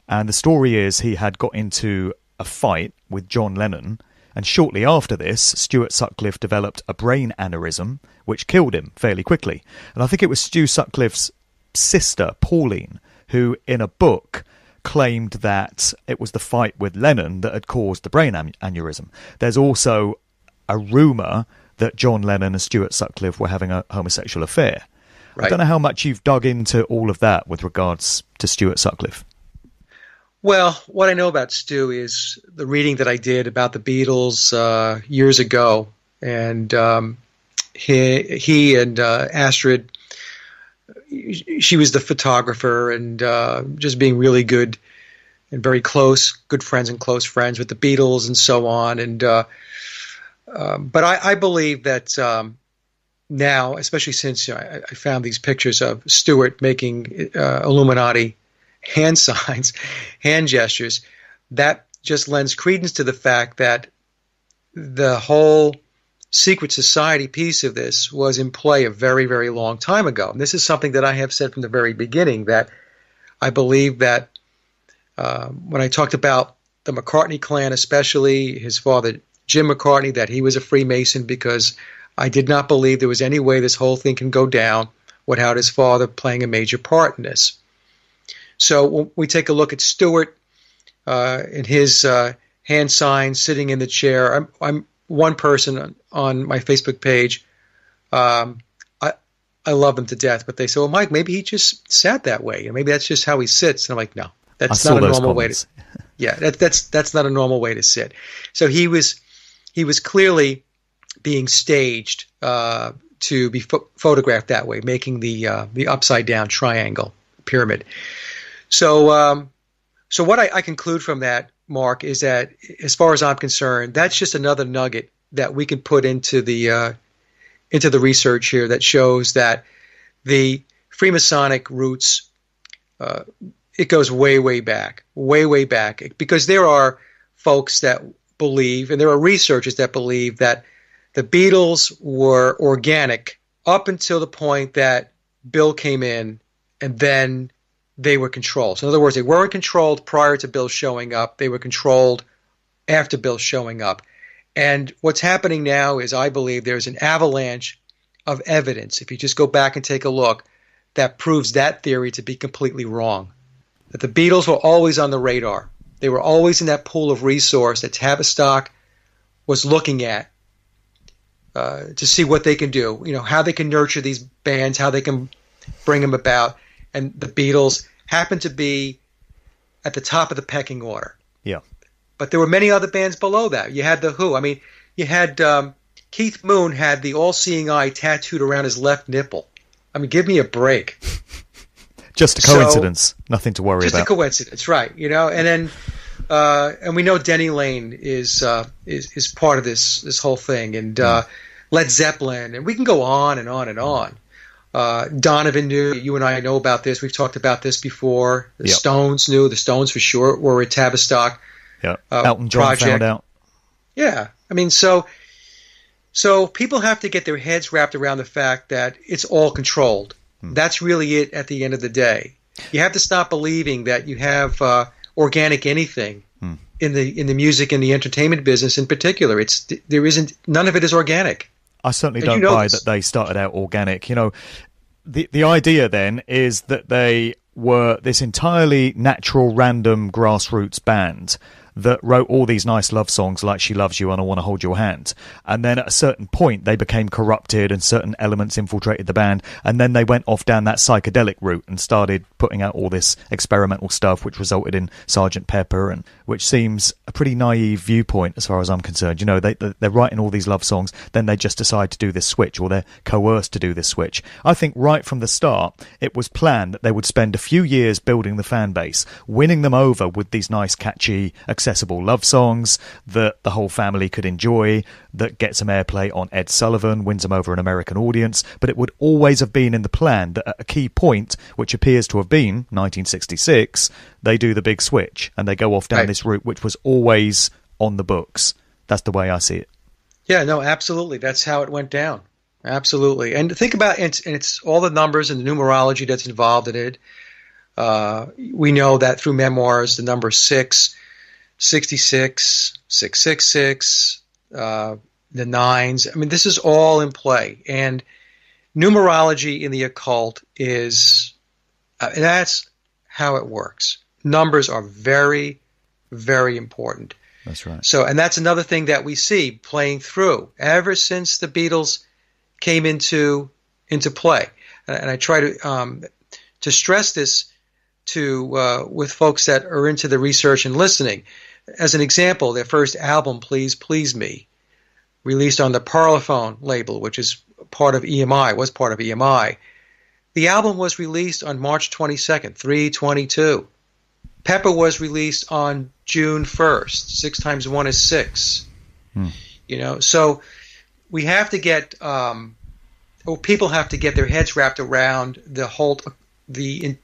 Speaker 7: And the story is he had got into a fight with John Lennon, and shortly after this, Stuart Sutcliffe developed a brain aneurysm, which killed him fairly quickly. And I think it was Stu Sutcliffe's sister, Pauline, who in a book claimed that it was the fight with Lennon that had caused the brain aneurysm. There's also a rumour that John Lennon and Stuart Sutcliffe were having a homosexual affair. Right. I don't know how much you've dug into all of that with regards to Stuart Sutcliffe.
Speaker 10: Well, what I know about Stu is the reading that I did about the Beatles years ago, and he and Astrid, she was the photographer, and just being really good and very good friends and close friends with the Beatles and so on. And but I believe that now, especially since I found these pictures of Stuart making Illuminati hand signs, hand gestures, that just lends credence to the fact that the whole secret society piece of this was in play a very, very long time ago. And this is something that I have said from the very beginning, that I believe that when I talked about the McCartney clan, especially his father, Jim McCartney, that he was a Freemason, because I did not believe there was any way this whole thing can go down without his father playing a major part in this. So when we take a look at Stuart in his hand sign, sitting in the chair, I'm one person on my Facebook page. I love him to death, but they say, well, Mike, maybe he just sat that way. Maybe that's just how he sits. And I'm like, no, that's not a normal way to. Yeah, that's not a normal way to sit. So he was clearly being staged to be photographed that way, making the upside down triangle pyramid. So what I conclude from that, Mark, is that as far as I'm concerned, that's just another nugget that we can put into the research here that shows that the Freemasonic roots, it goes way, way back, because there are folks that believe, and there are researchers that believe, that the Beatles were organic up until the point that Bill came in, and then they were controlled. So in other words, they weren't controlled prior to Bill showing up. They were controlled after Bill showing up. And what's happening now is, I believe there's an avalanche of evidence, if you just go back and take a look, that proves that theory to be completely wrong. That the Beatles were always on the radar. They were always in that pool of resource that Tavistock was looking at to see what they can do, how they can nurture these bands, how they can bring them about. And the Beatles happened to be at the top of the pecking order.
Speaker 7: Yeah.
Speaker 10: But there were many other bands below that. You had The Who. I mean, you had Keith Moon had the all-seeing eye tattooed around his left nipple. I mean, give me a break.
Speaker 7: Just a coincidence. Nothing to worry about.
Speaker 10: Just a coincidence, right. And then and we know Denny Lane is part of this whole thing, and Led Zeppelin, and we can go on and on and on. Donovan knew. You and I know about this. We've talked about this before. The Stones knew. The Stones for sure were a Tavistock
Speaker 7: Elton John
Speaker 10: project.
Speaker 7: found out.
Speaker 10: Yeah, I mean, so people have to get their heads wrapped around the fact that it's all controlled. That's really it at the end of the day. You have to stop believing that you have organic anything in the music and the entertainment business in particular. None of it is organic.
Speaker 7: I certainly don't buy that they started out organic. You know, the idea then is that they were this entirely natural, random grassroots band that wrote all these nice love songs like She Loves You and I Want to Hold Your Hand. And then at a certain point, they became corrupted and certain elements infiltrated the band. And then they went off down that psychedelic route and started putting out all this experimental stuff, which resulted in Sgt. Pepper, and which seems a pretty naive viewpoint as far as I'm concerned. You know, they're writing all these love songs, then they just decide to do this switch, or they're coerced to do this switch. I think right from the start, it was planned that they would spend a few years building the fan base, winning them over with these nice, catchy, accessible love songs that the whole family could enjoy, that get some airplay on Ed Sullivan, wins them over an American audience. But it would always have been in the plan that at a key point, which appears to have been 1966, they do the big switch and they go off down this route, which was always on the books. That's the way I see it.
Speaker 10: Yeah, no, absolutely. That's how it went down. Absolutely. And think about it, and it's all the numbers and the numerology that's involved in it. We know that through memoirs, the number 6, 66, 666, the nines. I mean, this is all in play. And numerology in the occult is, that's how it works. Numbers are very, very important.
Speaker 7: That's right.
Speaker 10: So, and that's another thing that we see playing through ever since the Beatles came into play. And I try to stress this to with folks that are into the research and listening. As an example, their first album, Please Please Me, released on the Parlophone label, which is part of EMI, was part of EMI. The album was released on March 22nd, 3/22. Pepper was released on June 1st. 6 times 1 is 6. You know, so we have to get, people have to get their heads wrapped around the whole, the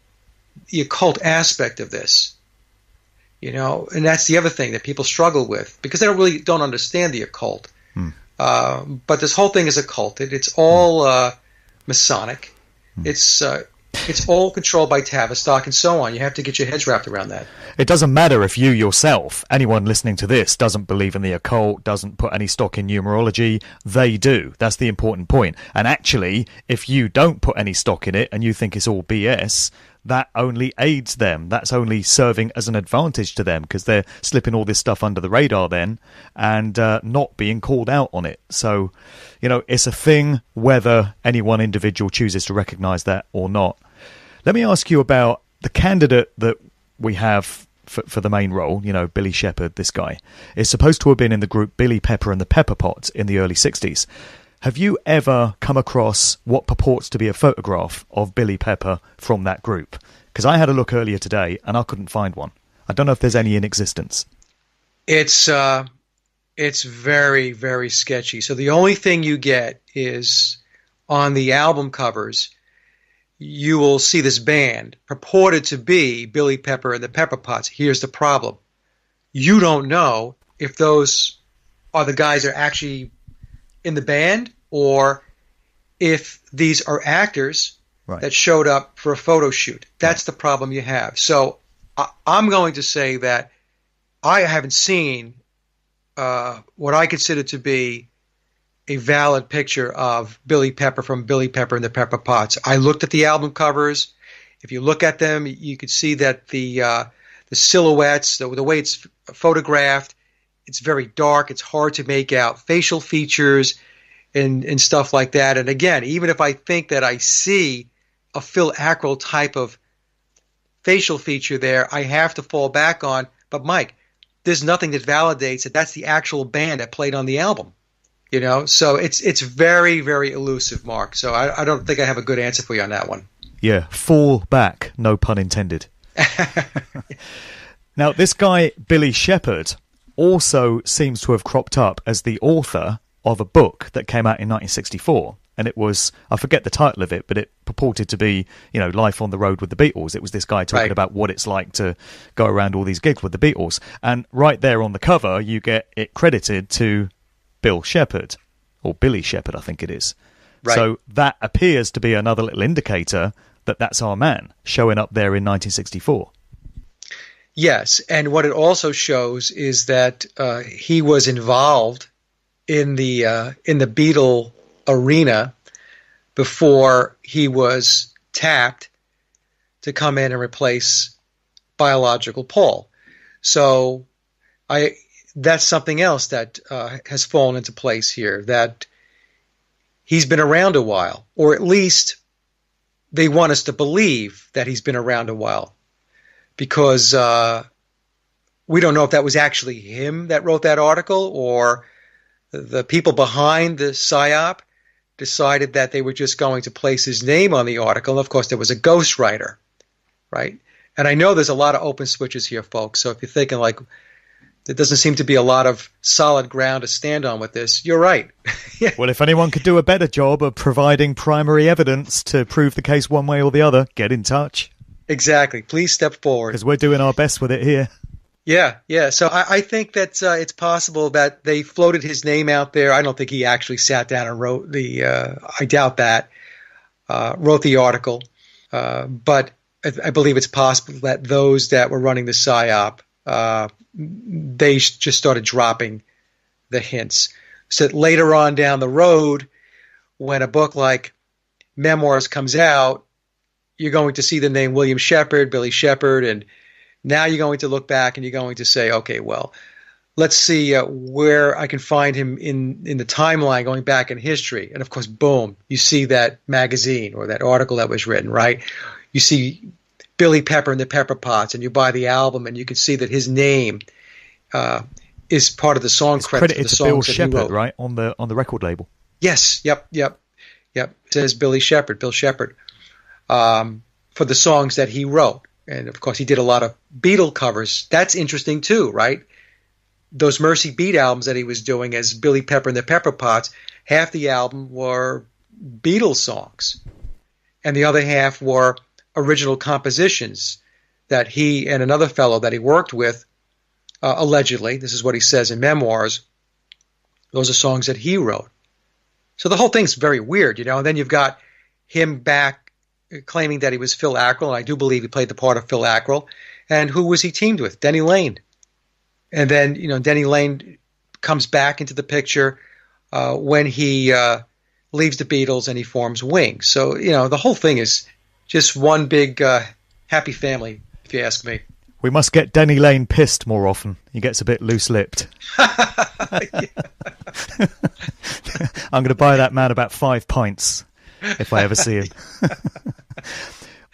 Speaker 10: occult aspect of this. You know, and that's the other thing that people struggle with because they don't understand the occult. But this whole thing is occulted. It's all Masonic. It's all controlled by Tavistock and so on. You have to get your heads wrapped around that.
Speaker 7: It doesn't matter if you yourself, anyone listening to this, doesn't believe in the occult, doesn't put any stock in numerology. They do. That's the important point. And actually, if you don't put any stock in it and you think it's all BS, that only aids them. That's only serving as an advantage to them because they're slipping all this stuff under the radar then and not being called out on it. So, you know, it's a thing whether any one individual chooses to recognise that or not. Let me ask you about the candidate that we have for the main role, you know, Billy Shepherd, this guy, is supposed to have been in the group Billy Pepper and the Pepper Pots in the early 60s. Have you ever come across what purports to be a photograph of Billy Pepper from that group? Because I had a look earlier today and I couldn't find one. I don't know if there's any in existence.
Speaker 10: It's very, very sketchy. So the only thing you get is on the album covers, you will see this band purported to be Billy Pepper and the Pepper Pots. Here's the problem. You don't know if those are the guys that are actually in the band or if these are actors that showed up for a photo shoot. That's the problem you have. So I'm going to say that I haven't seen what I consider to be a valid picture of Billy Pepper from Billy Pepper and the Pepper Pots. I looked at the album covers. If you look at them, you could see that the silhouettes, the way it's photographed, it's very dark. It's hard to make out facial features and stuff like that. And again, even if I think that I see a Phil Ackrell type of facial feature there, I have to fall back on, but Mike, there's nothing that validates that that's the actual band that played on the album. You know, so it's very, very elusive, Mark. So I don't think I have a good answer for you on that one.
Speaker 7: Yeah, fall back, no pun intended. Now, this guy, Billy Shepherd, also seems to have cropped up as the author of a book that came out in 1964. And it was, I forget the title of it, but it purported to be, Life on the Road with the Beatles. It was this guy talking about what it's like to go around all these gigs with the Beatles. And right there on the cover, you get it credited to Bill Shepherd, or Billy Shepherd, I think it is. Right. So that appears to be another little indicator that that's our man showing up there in 1964.
Speaker 10: Yes, and what it also shows is that he was involved in the Beatle arena before he was tapped to come in and replace biological Paul. So that's something else that has fallen into place here, that he's been around a while, or at least they want us to believe that he's been around a while, because we don't know if that was actually him that wrote that article, or the people behind the psy-op decided that they were just going to place his name on the article. And of course, there was a ghostwriter, right? And I know there's a lot of open switches here, folks. So if you're thinking like, there doesn't seem to be a lot of solid ground to stand on with this, you're right. Yeah.
Speaker 7: Well, if anyone could do a better job of providing primary evidence to prove the case one way or the other, get in touch.
Speaker 10: Exactly. Please step forward.
Speaker 7: Because we're doing our best with it here.
Speaker 10: Yeah. So I think that it's possible that they floated his name out there. I don't think he actually sat down and wrote I doubt that, wrote the article. But I believe it's possible that those that were running the psy-op, they just started dropping the hints. So that later on down the road, when a book like Memoirs comes out, you're going to see the name William Shepherd, Billy Shepherd, and now you're going to look back and you're going to say, okay, well, let's see where I can find him in the timeline going back in history. And of course, boom, you see that magazine or that article that was written, right? You see Billy Pepper and the Pepper Pots, and you buy the album and you can see that his name is part of the song credit for the songs that he wrote.
Speaker 7: Bill Shepherd, right, on the record label.
Speaker 10: Yes, yep. It says Bill Shepherd, for the songs that he wrote. And, of course, he did a lot of Beatle covers. That's interesting, too, right? Those Mercy Beat albums that he was doing as Billy Pepper and the Pepper Pots, half the album were Beatles songs. And the other half were original compositions that he and another fellow that he worked with, allegedly, this is what he says in Memoirs, those are songs that he wrote. So the whole thing's very weird, And then you've got him back claiming that he was Phil Ackrell, and I do believe he played the part of Phil Ackrell. And who was he teamed with? Denny Lane. And then, Denny Lane comes back into the picture when he leaves the Beatles and he forms Wings. So, the whole thing is just one big happy family, if you ask me.
Speaker 7: We must get Denny Lane pissed more often. He gets a bit loose-lipped. I'm going to buy that man about 5 pints if I ever see him.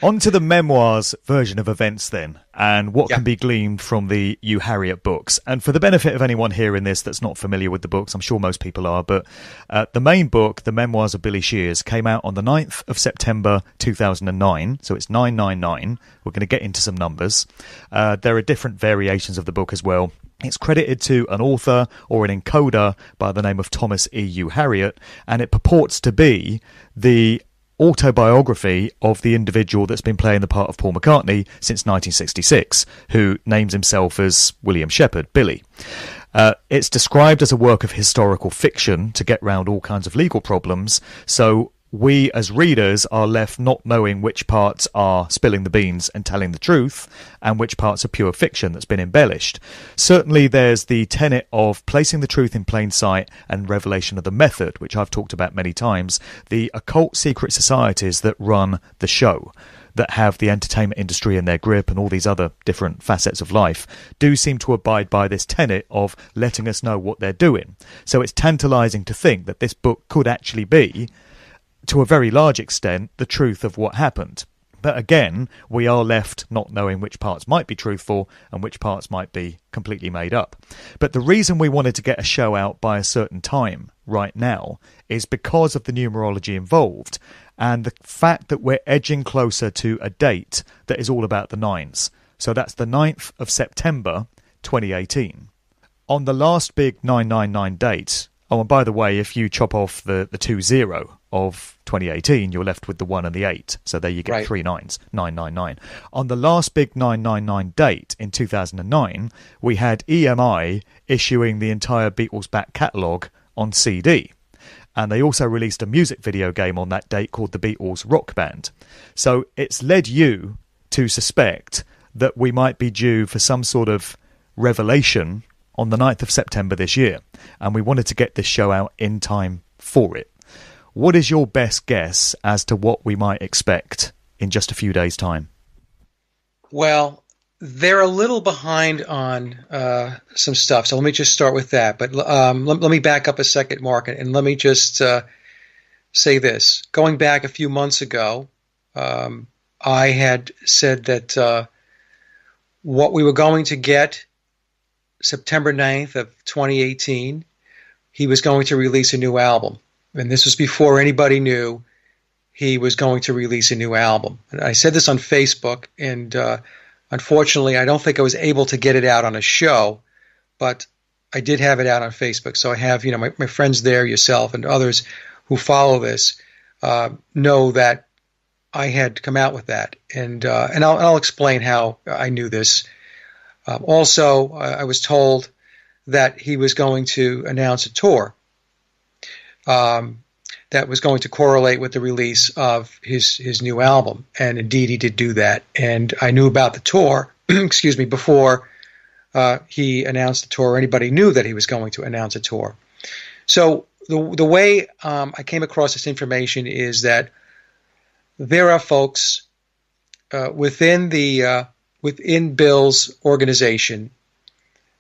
Speaker 7: On to the Memoirs version of events then, and what can be gleaned from the You Harriet books. And for the benefit of anyone hearing this that's not familiar with the books, I'm sure most people are, but the main book, The Memoirs of Billy Shears, came out on the 9th of September 2009, so it's 999. We're going to get into some numbers. There are different variations of the book as well. It's credited to an author or an encoder by the name of Thomas E. U. Harriet, and it purports to be the autobiography of the individual that's been playing the part of Paul McCartney since 1966, who names himself as William Shepherd, Billy. It's described as a work of historical fiction to get round all kinds of legal problems, so we as readers are left not knowing which parts are spilling the beans and telling the truth and which parts are pure fiction that's been embellished. Certainly there's the tenet of placing the truth in plain sight and revelation of the method, which I've talked about many times, the occult secret societies that run the show, that have the entertainment industry in their grip and all these other different facets of life, do seem to abide by this tenet of letting us know what they're doing. So it's tantalising to think that this book could actually be, to a very large extent, the truth of what happened. But again, we are left not knowing which parts might be truthful and which parts might be completely made up. But the reason we wanted to get a show out by a certain time right now is because of the numerology involved and the fact that we're edging closer to a date that is all about the nines. So that's the 9th of September 2018. On the last big 999 date, oh, and by the way, if you chop off the 20 of 2018, you're left with the 1 and the 8. So there you get 3 9s, 999. On the last big 999 date in 2009, we had EMI issuing the entire Beatles back catalogue on CD. And they also released a music video game on that date called The Beatles Rock Band. So it's led you to suspect that we might be due for some sort of revelation on the 9th of September this year. And we wanted to get this show out in time for it. What is your best guess as to what we might expect in just a few days' time?
Speaker 10: Well, they're a little behind on some stuff, so let me just start with that. But let me back up a second, Mark, and let me just say this. Going back a few months ago, I had said that what we were going to get September 9th of 2018, he was going to release a new album. And this was before anybody knew he was going to release a new album. And I said this on Facebook, and unfortunately, I don't think I was able to get it out on a show, but I did have it out on Facebook. So I have, my friends there, yourself, and others who follow this know that I had come out with that. And I'll explain how I knew this. Also, I was told that he was going to announce a tour that was going to correlate with the release of his new album. And indeed, he did do that. And I knew about the tour, before he announced the tour, or anybody knew that he was going to announce a tour. So the way I came across this information is that there are folks within Bill's organization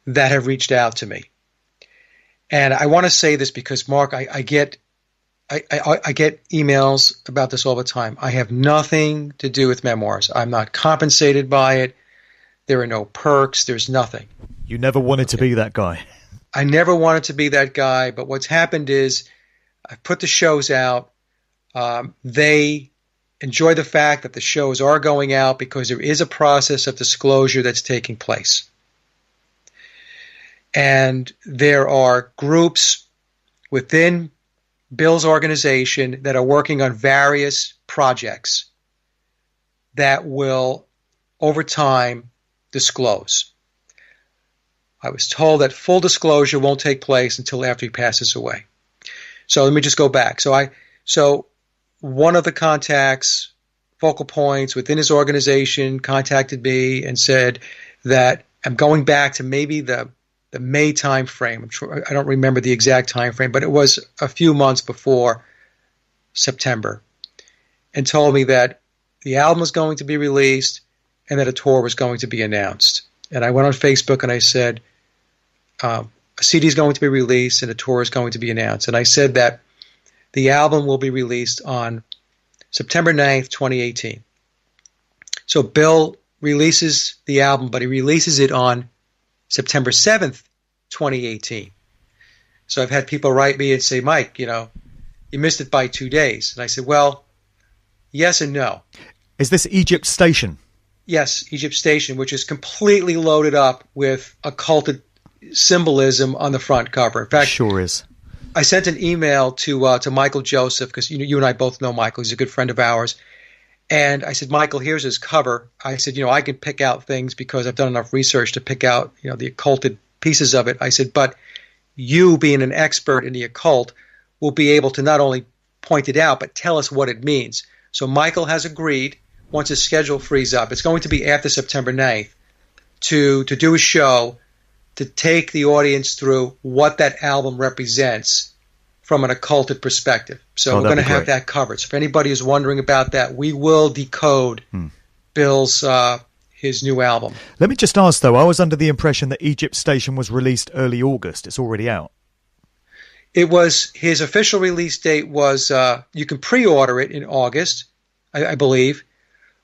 Speaker 10: that have reached out to me. And I want to say this because, Mark, I get emails about this all the time. I have nothing to do with memoirs. I'm not compensated by it. There are no perks. There's nothing.
Speaker 7: You never wanted to be that guy.
Speaker 10: I never wanted to be that guy. But what's happened is I've put the shows out. They enjoy the fact that the shows are going out because there is a process of disclosure that's taking place. And there are groups within Bill's organization that are working on various projects that will, over time, disclose. I was told that full disclosure won't take place until after he passes away. So let me just go back. So one of the contacts, focal points within his organization, contacted me and said that I'm going back to maybe the May time frame. I don't remember the exact time frame, but it was a few months before September, and told me that the album was going to be released and that a tour was going to be announced. And I went on Facebook and I said, a CD is going to be released and a tour is going to be announced. And I said that the album will be released on September 9th, 2018. So Bill releases the album, but he releases it on September 7th, 2018. So I've had people write me and say, Mike, you missed it by 2 days. And I said, well, yes and no.
Speaker 7: Is this Egypt Station?
Speaker 10: Yes, Egypt Station, which is completely loaded up with occulted symbolism on the front cover. In fact,
Speaker 7: sure is.
Speaker 10: I sent an email to Michael Joseph, because you and I both know Michael. He's a good friend of ours. And I said, Michael, here's his cover. I said, I can pick out things because I've done enough research to pick out, the occulted pieces of it. I said, but you, being an expert in the occult, will be able to not only point it out, but tell us what it means. So Michael has agreed, once his schedule frees up, it's going to be after September 9th, to do a show to take the audience through what that album represents from an occulted perspective. So we're going to have that covered. So if anybody is wondering about that, we will decode Bill's his new album.
Speaker 7: Let me just ask, though, I was under the impression that Egypt Station was released early August. It's already out.
Speaker 10: It was, his official release date was, you can pre-order it in August, I believe,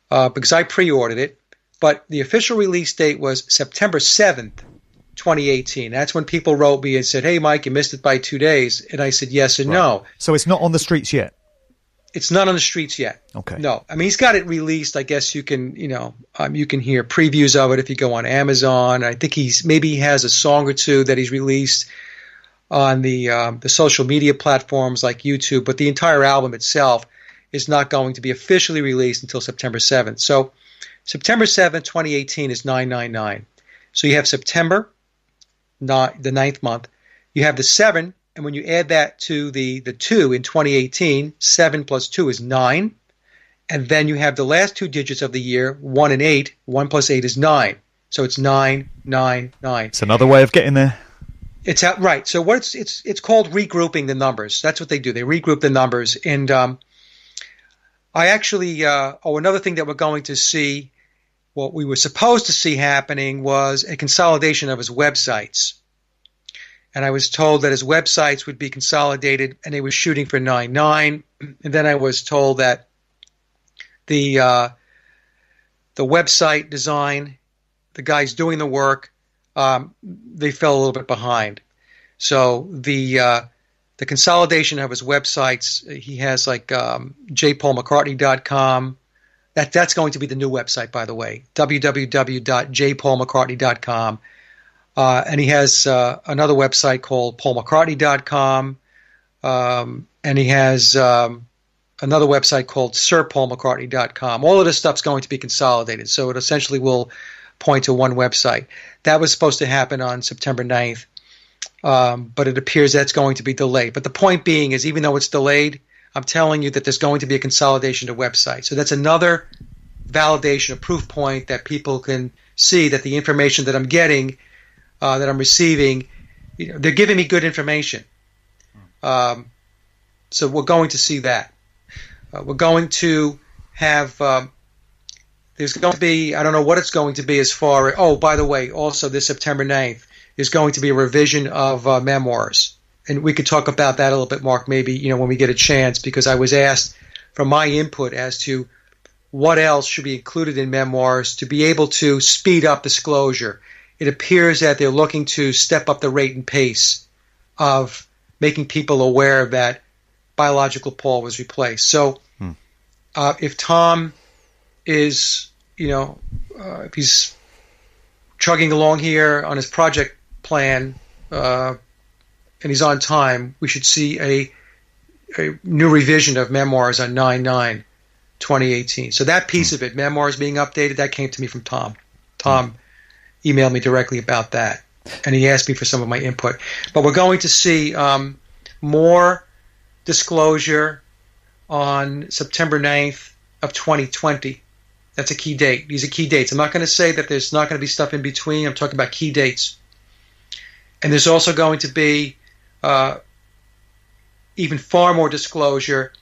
Speaker 10: because I pre-ordered it. But the official release date was September 7th, 2018. That's when people wrote me and said, hey, Mike, you missed it by 2 days. And I said yes and no.
Speaker 7: So it's not on the streets yet?
Speaker 10: It's not on the streets yet.
Speaker 7: Okay.
Speaker 10: No, I mean he's got it released. I guess you can you can hear previews of it if you go on Amazon. I think he has a song or two that he's released on the social media platforms like YouTube. But the entire album itself is not going to be officially released until September 7th. So September 7th, 2018 is 999. So you have September, not the 9th month. You have the 7. And when you add that to the 2 in 2018, 7 plus 2 is 9. And then you have the last two digits of the year, 1 and 8. 1 plus 8 is 9. So it's 999.
Speaker 7: It's another way of getting there.
Speaker 10: It's out right. So what it's called regrouping the numbers. That's what they do. They regroup the numbers. And I actually another thing that we're going to see, what we were supposed to see happening was a consolidation of his websites. And I was told that his websites would be consolidated, and they were shooting for 9.9. And then I was told that the website design, the guys doing the work, they fell a little bit behind. So the consolidation of his websites, he has like jpaulmccartney.com. That's going to be the new website, by the way, www.jpaulmccartney.com. And he has another website called paulmccartney.com, and he has another website called sirpaulmccartney.com. All of this stuff's going to be consolidated, so it essentially will point to one website. That was supposed to happen on September 9th, but it appears that's going to be delayed. But the point being is, even though it's delayed, I'm telling you that there's going to be a consolidation of websites. So that's another validation, a proof point that people can see that the information that I'm getting, that I'm receiving, they're giving me good information. So we're going to see that. We're going to have, there's going to be, I don't know what it's going to be as far, by the way, also this September 9th is going to be a revision of memoirs. And we could talk about that a little bit, Mark, maybe, when we get a chance, because I was asked for my input as to what else should be included in memoirs to be able to speed up disclosure. It appears that they're looking to step up the rate and pace of making people aware that biological Paul was replaced. So if Tom is, if he's chugging along here on his project plan and he's on time, we should see a new revision of memoirs on 9/9/2018. So that piece of it, memoirs being updated, that came to me from Tom. Tom emailed me directly about that, and he asked me for some of my input. But we're going to see more disclosure on September 9th of 2020. That's a key date. These are key dates. I'm not going to say that there's not going to be stuff in between. I'm talking about key dates. And there's also going to be even far more disclosure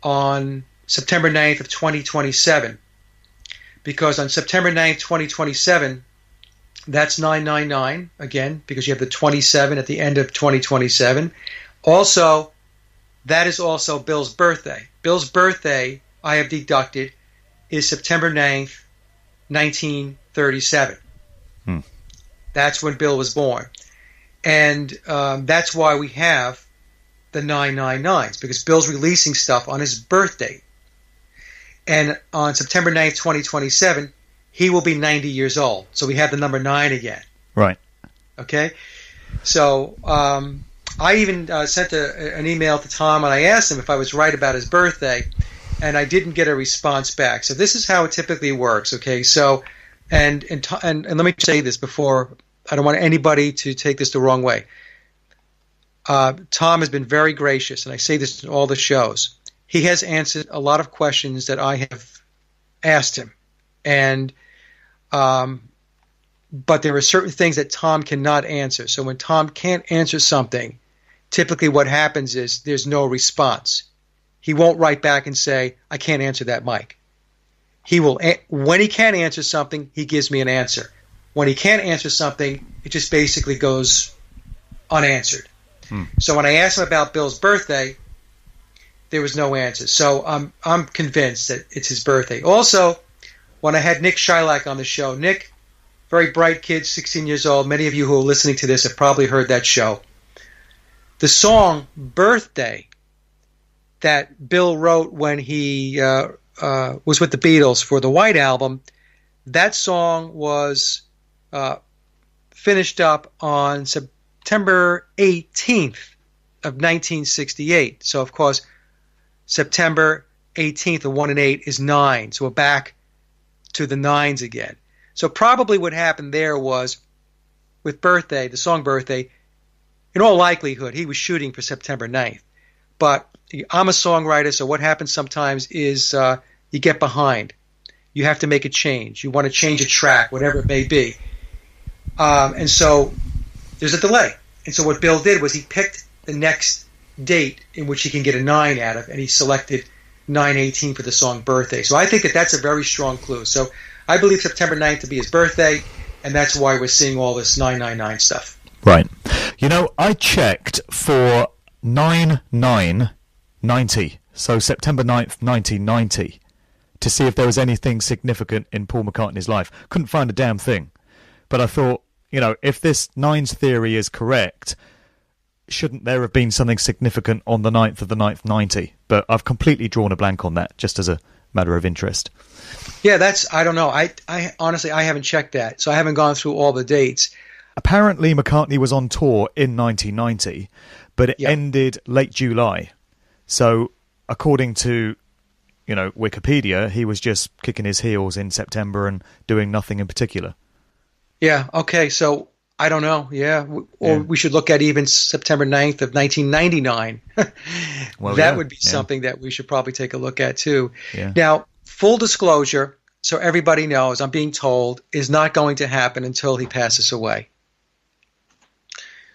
Speaker 10: on September 9th of 2027. Because on September 9th, 2027, that's 999, again, because you have the 27 at the end of 2027. Also, that is also Bill's birthday. Bill's birthday, I have deducted, is September 9th, 1937. That's when Bill was born. And that's why we have the 999s, because Bill's releasing stuff on his birthday. And on September 9th, 2027, he will be 90 years old. So we have the number 9 again.
Speaker 7: Right.
Speaker 10: Okay? So I even sent an email to Tom, and I asked him if I was right about his birthday, and I didn't get a response back. So this is how it typically works, okay? So, and let me say this before, I don't want anybody to take this the wrong way. Tom has been very gracious, and I say this in all the shows. He has answered a lot of questions that I have asked him, and but there are certain things that Tom cannot answer. So when Tom can't answer something, typically what happens is there's no response. He won't write back and say, I can't answer that, Mike. He will, when he can answer something, he gives me an answer. When he can't answer something, it just basically goes unanswered. So when I asked him about Bill's birthday, there was no answer. So I'm convinced that it's his birthday. Also, when I had Nick Shylock on the show, Nick, very bright kid, 16 years old. Many of you who are listening to this have probably heard that show. The song Birthday that Bill wrote when he was with the Beatles for the White Album, that song was finished up on September 18th of 1968. So, of course, September 18th of 1 and 8 is 9. So we're back to the 9s again. So probably what happened there was with Birthday, the song Birthday, in all likelihood, he was shooting for September 9th. But I'm a songwriter, so what happens sometimes is you get behind. You have to make a change. You want to change a track, whatever it may be. And so there's a delay. And so what Bill did was he picked the next date in which he can get a 9 out of, and he selected 9/18 for the song Birthday. So I think that that's a very strong clue. So I believe September 9th to be his birthday, and that's why we're seeing all this 999 stuff.
Speaker 7: Right. You know, I checked for 9/9/90, so September 9th, 1990, to see if there was anything significant in Paul McCartney's life. Couldn't find a damn thing. But I thought, you know, if this 9s theory is correct, shouldn't there have been something significant on the 9th of the 9th, 90? But I've completely drawn a blank on that, just as a matter of interest.
Speaker 10: Yeah, I don't know. I honestly, I haven't checked that, so I haven't gone through all the dates.
Speaker 7: Apparently, McCartney was on tour in 1990, but it ended late July. So, according to, you know, Wikipedia, he was just kicking his heels in September and doing nothing in particular.
Speaker 10: Yeah, okay, so I don't know, we should look at even September 9th of 1999.
Speaker 7: Well,
Speaker 10: that would be something that we should probably take a look at, too.
Speaker 7: Yeah.
Speaker 10: Now, full disclosure, so everybody knows, I'm being told, is not going to happen until he passes away.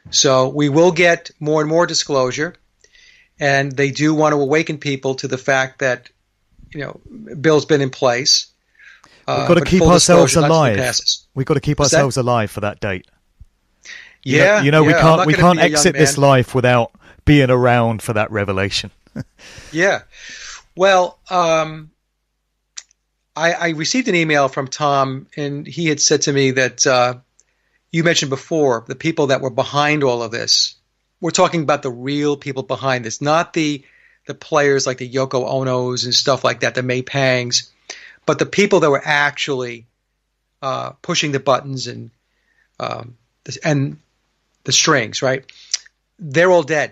Speaker 10: So we will get more and more disclosure, and they do want to awaken people to the fact that, you know, Bill's been in place.
Speaker 7: We've got to keep ourselves alive. We've got to keep ourselves alive for that date.
Speaker 10: Yeah,
Speaker 7: you know, we can't exit this life without being around for that revelation.
Speaker 10: Yeah. Well, I received an email from Tom, and he had said to me that you mentioned before the people that were behind all of this. We're talking about the real people behind this, not the players like the Yoko Onos and stuff like that, the May Pangs, but the people that were actually pushing the buttons and the strings, right? They're all dead.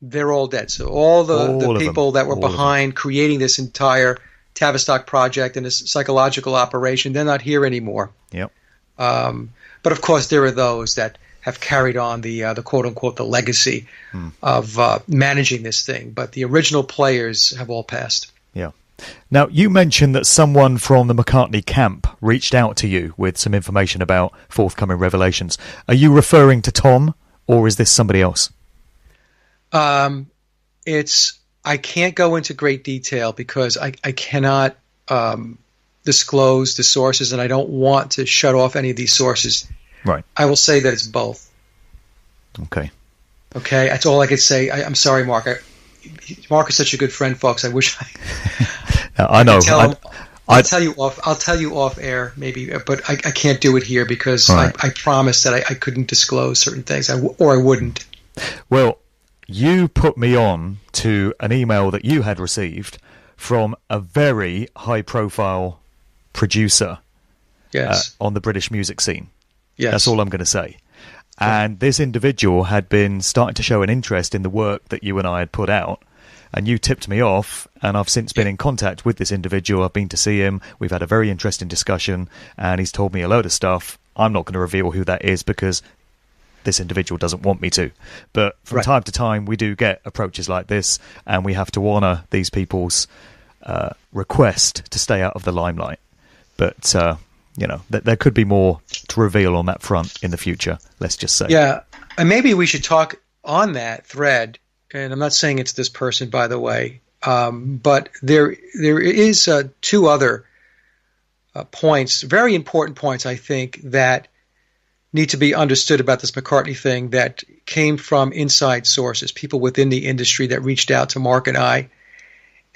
Speaker 10: They're all dead. So all the people that were behind creating this entire Tavistock project and this psychological operation, they're not here anymore.
Speaker 7: Yep.
Speaker 10: But of course, there are those that have carried on the quote unquote the legacy of managing this thing. But the original players have all passed.
Speaker 7: Yeah. Now, you mentioned that someone from the McCartney camp reached out to you with some information about forthcoming revelations. Are you referring to Tom, or is this somebody else?
Speaker 10: I can't go into great detail because I cannot disclose the sources, and I don't want to shut off any of these sources.
Speaker 7: Right.
Speaker 10: I will say that it's both.
Speaker 7: Okay.
Speaker 10: Okay, that's all I could say. I'm sorry, Mark. Mark is such a good friend, folks. I wish
Speaker 7: I know.
Speaker 10: I'll tell you off air, maybe, but I can't do it here because I promised that I couldn't disclose certain things, or I wouldn't.
Speaker 7: Well, you put me on to an email that you had received from a very high-profile producer on the British music scene.
Speaker 10: Yes.
Speaker 7: That's all I'm going to say. And this individual had been starting to show an interest in the work that you and I had put out. And you tipped me off, and I've since been in contact with this individual. I've been to see him. We've had a very interesting discussion, and he's told me a load of stuff. I'm not going to reveal who that is because this individual doesn't want me to. But from time to time, we do get approaches like this, and we have to honour these people's request to stay out of the limelight. But you know, there could be more to reveal on that front in the future, let's just say.
Speaker 10: Yeah, and maybe we should talk on that thread, and I'm not saying it's this person, by the way, but there is two other points, very important points, I think, that need to be understood about this McCartney thing that came from inside sources, people within the industry that reached out to Mark and I.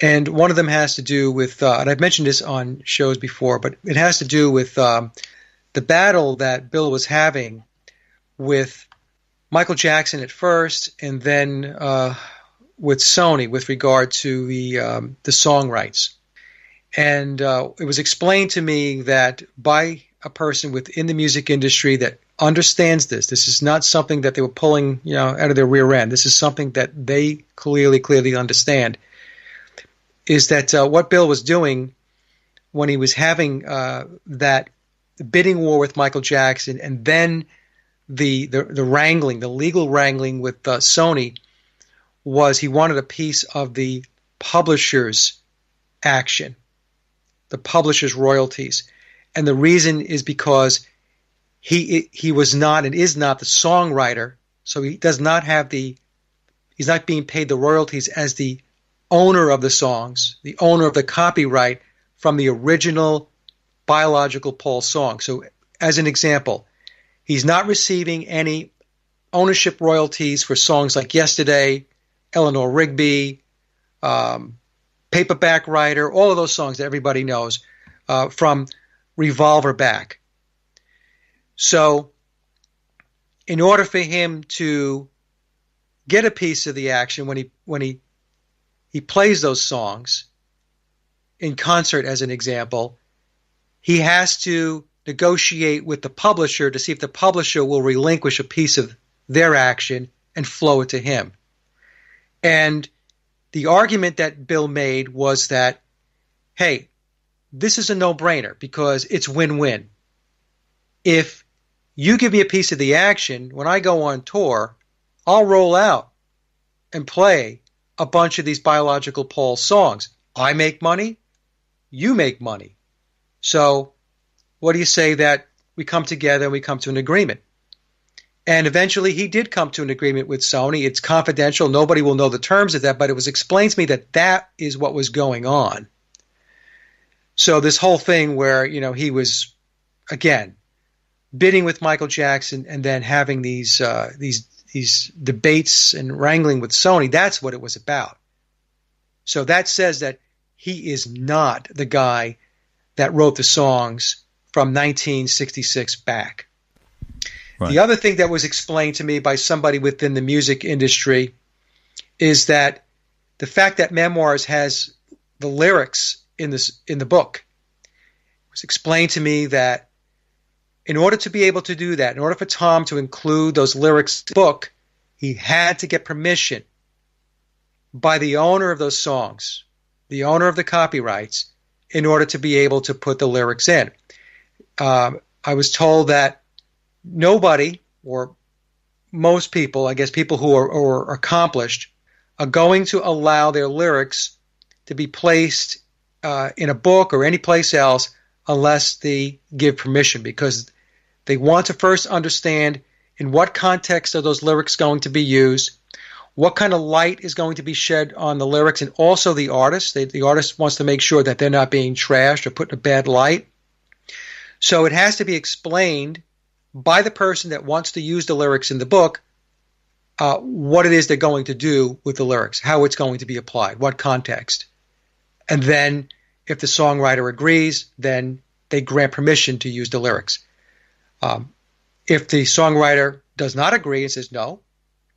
Speaker 10: And one of them has to do with, and I've mentioned this on shows before, but it has to do with the battle that Bill was having with Michael Jackson at first, and then with Sony with regard to the song rights. And it was explained to me that by a person within the music industry that understands this. This is not something that they were pulling, out of their rear end. This is something that they clearly understand. Is that what Bill was doing when he was having that bidding war with Michael Jackson, and then the wrangling, the legal wrangling with Sony, was he wanted a piece of the publisher's action, the publisher's royalties. And the reason is because he was not and is not the songwriter, so he does not have he's not being paid the royalties as the owner of the songs, the owner of the copyright from the original biological Paul song. So as an example, he's not receiving any ownership royalties for songs like Yesterday, Eleanor Rigby, Paperback Writer, all of those songs that everybody knows from Revolver Back. So in order for him to get a piece of the action when he plays those songs in concert, as an example, he has to negotiate with the publisher to see if the publisher will relinquish a piece of their action and flow it to him. And the argument that Bill made was that, hey, this is a no-brainer because it's win-win. If you give me a piece of the action, when I go on tour, I'll roll out and play a bunch of these biological Paul songs. I make money, you make money. So what do you say that we come together and we come to an agreement? And eventually he did come to an agreement with Sony. It's confidential. Nobody will know the terms of that, but it was explained to me that that is what was going on. So this whole thing where, he was, again, bidding with Michael Jackson and then having these debates and wrangling with Sony, that's what it was about. So that says that he is not the guy that wrote the songs from 1966 back. Right. The other thing that was explained to me by somebody within the music industry is that the fact that Memoirs has the lyrics in the book, it was explained to me that in order to be able to do that, in order for Tom to include those lyrics in the book, he had to get permission by the owner of those songs, the owner of the copyrights, in order to be able to put the lyrics in. I was told that nobody, or most people, I guess people who are accomplished, are going to allow their lyrics to be placed in a book or any place else unless they give permission, because they want to first understand in what context are those lyrics going to be used, what kind of light is going to be shed on the lyrics, and also the artist. The artist wants to make sure that they're not being trashed or put in a bad light. So it has to be explained by the person that wants to use the lyrics in the book what it is they're going to do with the lyrics, how it's going to be applied, what context. And then if the songwriter agrees, then they grant permission to use the lyrics. If the songwriter does not agree and says, no,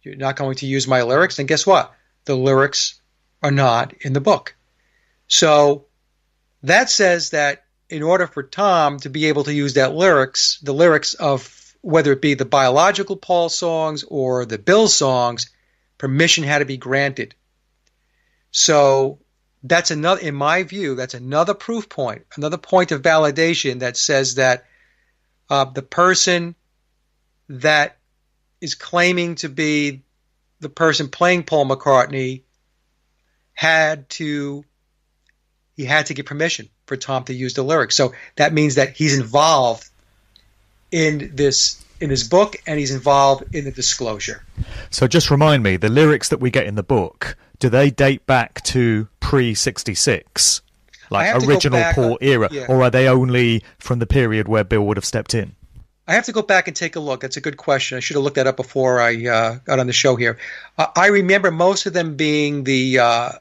Speaker 10: you're not going to use my lyrics, then guess what? The lyrics are not in the book. So that says that in order for Tom to be able to use the lyrics of whether it be the biological Paul songs or the Bill songs, permission had to be granted. So that's another, in my view, that's another proof point, another point of validation that says that the person that is claiming to be the person playing Paul McCartney had to get permission for Tom to use the lyrics. So that means that he's involved in this book, and he's involved in the disclosure.
Speaker 7: So just remind me, the lyrics that we get in the book, do they date back to pre-66, like original Paul era, or are they only from the period where Bill would have stepped in?
Speaker 10: I have to go back and take a look. That's a good question. I should have looked that up before I got on the show here. I remember most of them being the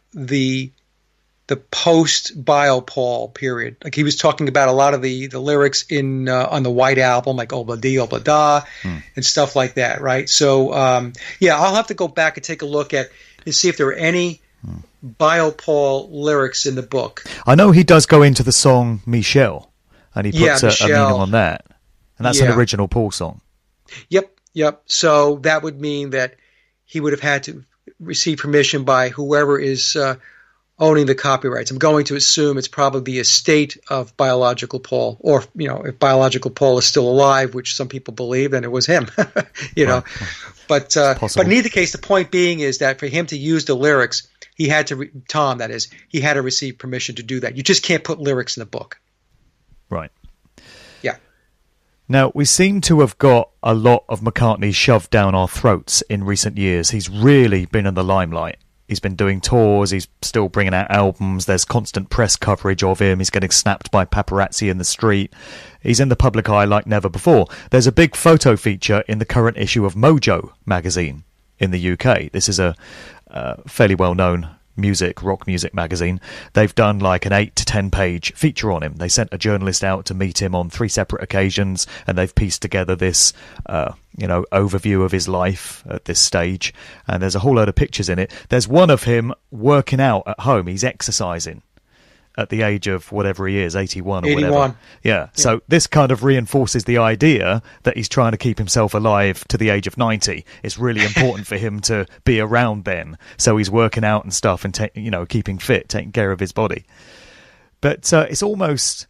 Speaker 10: post-Bio Paul period. Like he was talking about a lot of the lyrics in on the White Album, like Obla Di, Obla Da, and stuff like that, right? So, I'll have to go back and take a look at and see if there are any Bio-Paul lyrics in the book.
Speaker 7: I know he does go into the song Michelle, and he puts a meaning on that. And that's an original Paul song.
Speaker 10: Yep. So that would mean that he would have had to receive permission by whoever is owning the copyrights. I'm going to assume it's probably the estate of biological Paul, or if biological Paul is still alive, which some people believe, then it was him. Know, but in either case, the point being is that for him to use the lyrics, he had to he had to receive permission to do that. You just can't put lyrics in the book.
Speaker 7: Right.
Speaker 10: Yeah.
Speaker 7: Now, we seem to have got a lot of McCartney shoved down our throats in recent years. He's really been in the limelight. He's been doing tours, he's still bringing out albums, there's constant press coverage of him, he's getting snapped by paparazzi in the street. He's in the public eye like never before. There's a big photo feature in the current issue of Mojo magazine in the UK. This is a fairly well-known rock music magazine. They've done like an 8 to 10 page feature on him. They sent a journalist out to meet him on 3 separate occasions, and they've pieced together this overview of his life at this stage, and there's a whole load of pictures in it. There's one of him working out at home. He's exercising at the age of whatever he is, 81 or
Speaker 10: 81.
Speaker 7: whatever. Yeah. So this kind of reinforces the idea that he's trying to keep himself alive to the age of 90. It's really important for him to be around then. So he's working out and stuff and, keeping fit, taking care of his body. But it's almost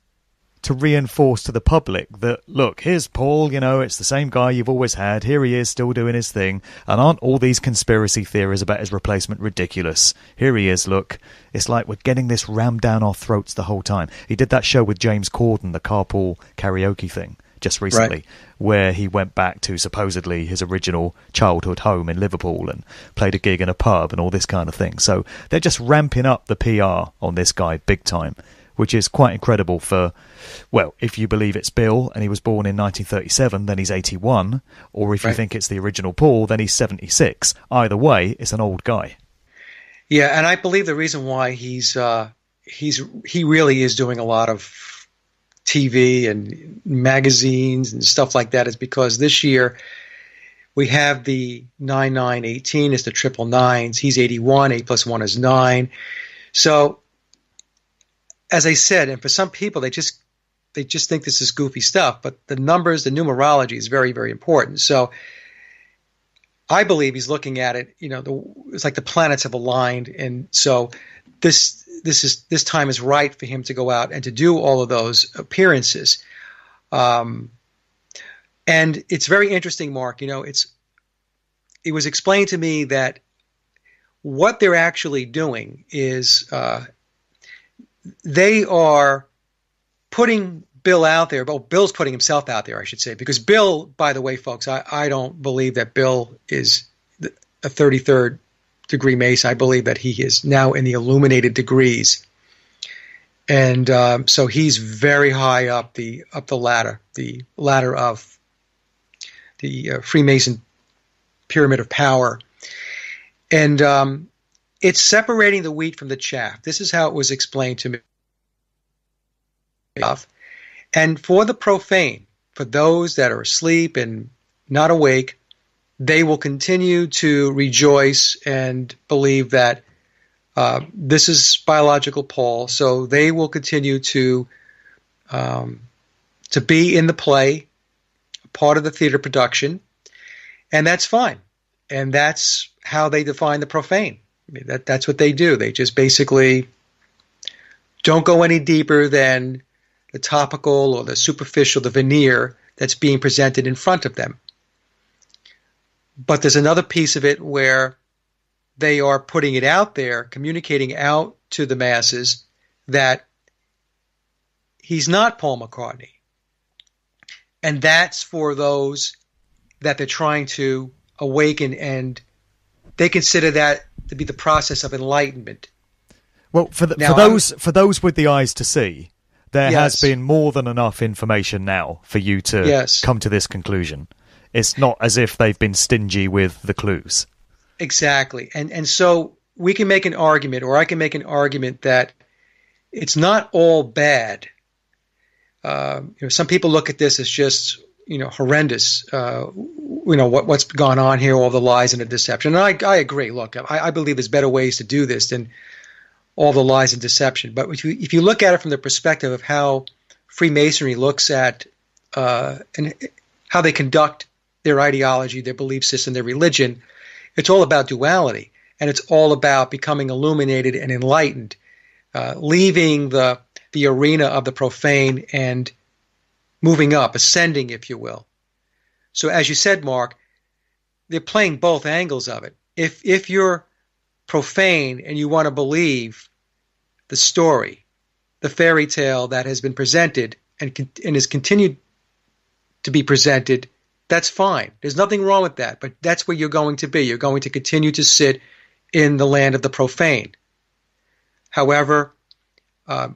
Speaker 7: to reinforce to the public that, look, here's Paul, it's the same guy you've always had. Here he is still doing his thing. And aren't all these conspiracy theories about his replacement ridiculous? Here he is, look. It's like we're getting this rammed down our throats the whole time. He did that show with James Corden, the carpool karaoke thing, just recently, where he went back to supposedly his original childhood home in Liverpool and played a gig in a pub and all this kind of thing. So they're just ramping up the PR on this guy big time, which is quite incredible for, well, if you believe it's Bill and he was born in 1937, then he's 81, or if you think it's the original Paul, then he's 76. Either way, it's an old guy.
Speaker 10: Yeah, and I believe the reason why he really is doing a lot of TV and magazines and stuff like that is because this year we have the 9918 is the triple nines. He's 81. 8 plus 1 is 9. So, as I said, and for some people, they just think this is goofy stuff, but the numbers, the numerology is very, very important. So I believe he's looking at it, it's like the planets have aligned, and so this time is right for him to go out and to do all of those appearances. And it's very interesting, Mark. It was explained to me that what they're actually doing is they are putting Bill out there. Well, Bill's putting himself out there, I should say, because Bill, by the way, folks, I don't believe that Bill is a 33rd degree Mason. I believe that he is now in the illuminated degrees. And so he's very high up the ladder of the Freemason pyramid of power. And it's separating the wheat from the chaff. This is how it was explained to me. And for the profane, for those that are asleep and not awake, they will continue to rejoice and believe that this is biological Paul. So they will continue to be in the play, part of the theater production, and that's fine. And that's how they define the profane. I mean, that's what they do. They just basically don't go any deeper than the topical or the superficial, the veneer that's being presented in front of them. But there's another piece of it where they are putting it out there, communicating out to the masses that he's not Paul McCartney. And that's for those that they're trying to awaken, and they consider that to be the process of enlightenment.
Speaker 7: Well, for those with the eyes to see, there has been more than enough information now for you to come to this conclusion. It's not as if they've been stingy with the clues.
Speaker 10: Exactly. And so we can make an argument, or I can make an argument, that it's not all bad. Some people look at this as just, horrendous. what's gone on here, all the lies and the deception. And I agree. Look, I believe there's better ways to do this than all the lies and deception. But if you look at it from the perspective of how Freemasonry looks at and how they conduct their ideology, their belief system, their religion, it's all about duality, and it's all about becoming illuminated and enlightened, leaving the arena of the profane and moving up, ascending, if you will. So as you said, Mark, they're playing both angles of it. If you're profane and you want to believe the story, the fairy tale that has been presented and is continued to be presented, that's fine. There's nothing wrong with that, but that's where you're going to be. You're going to continue to sit in the land of the profane. However,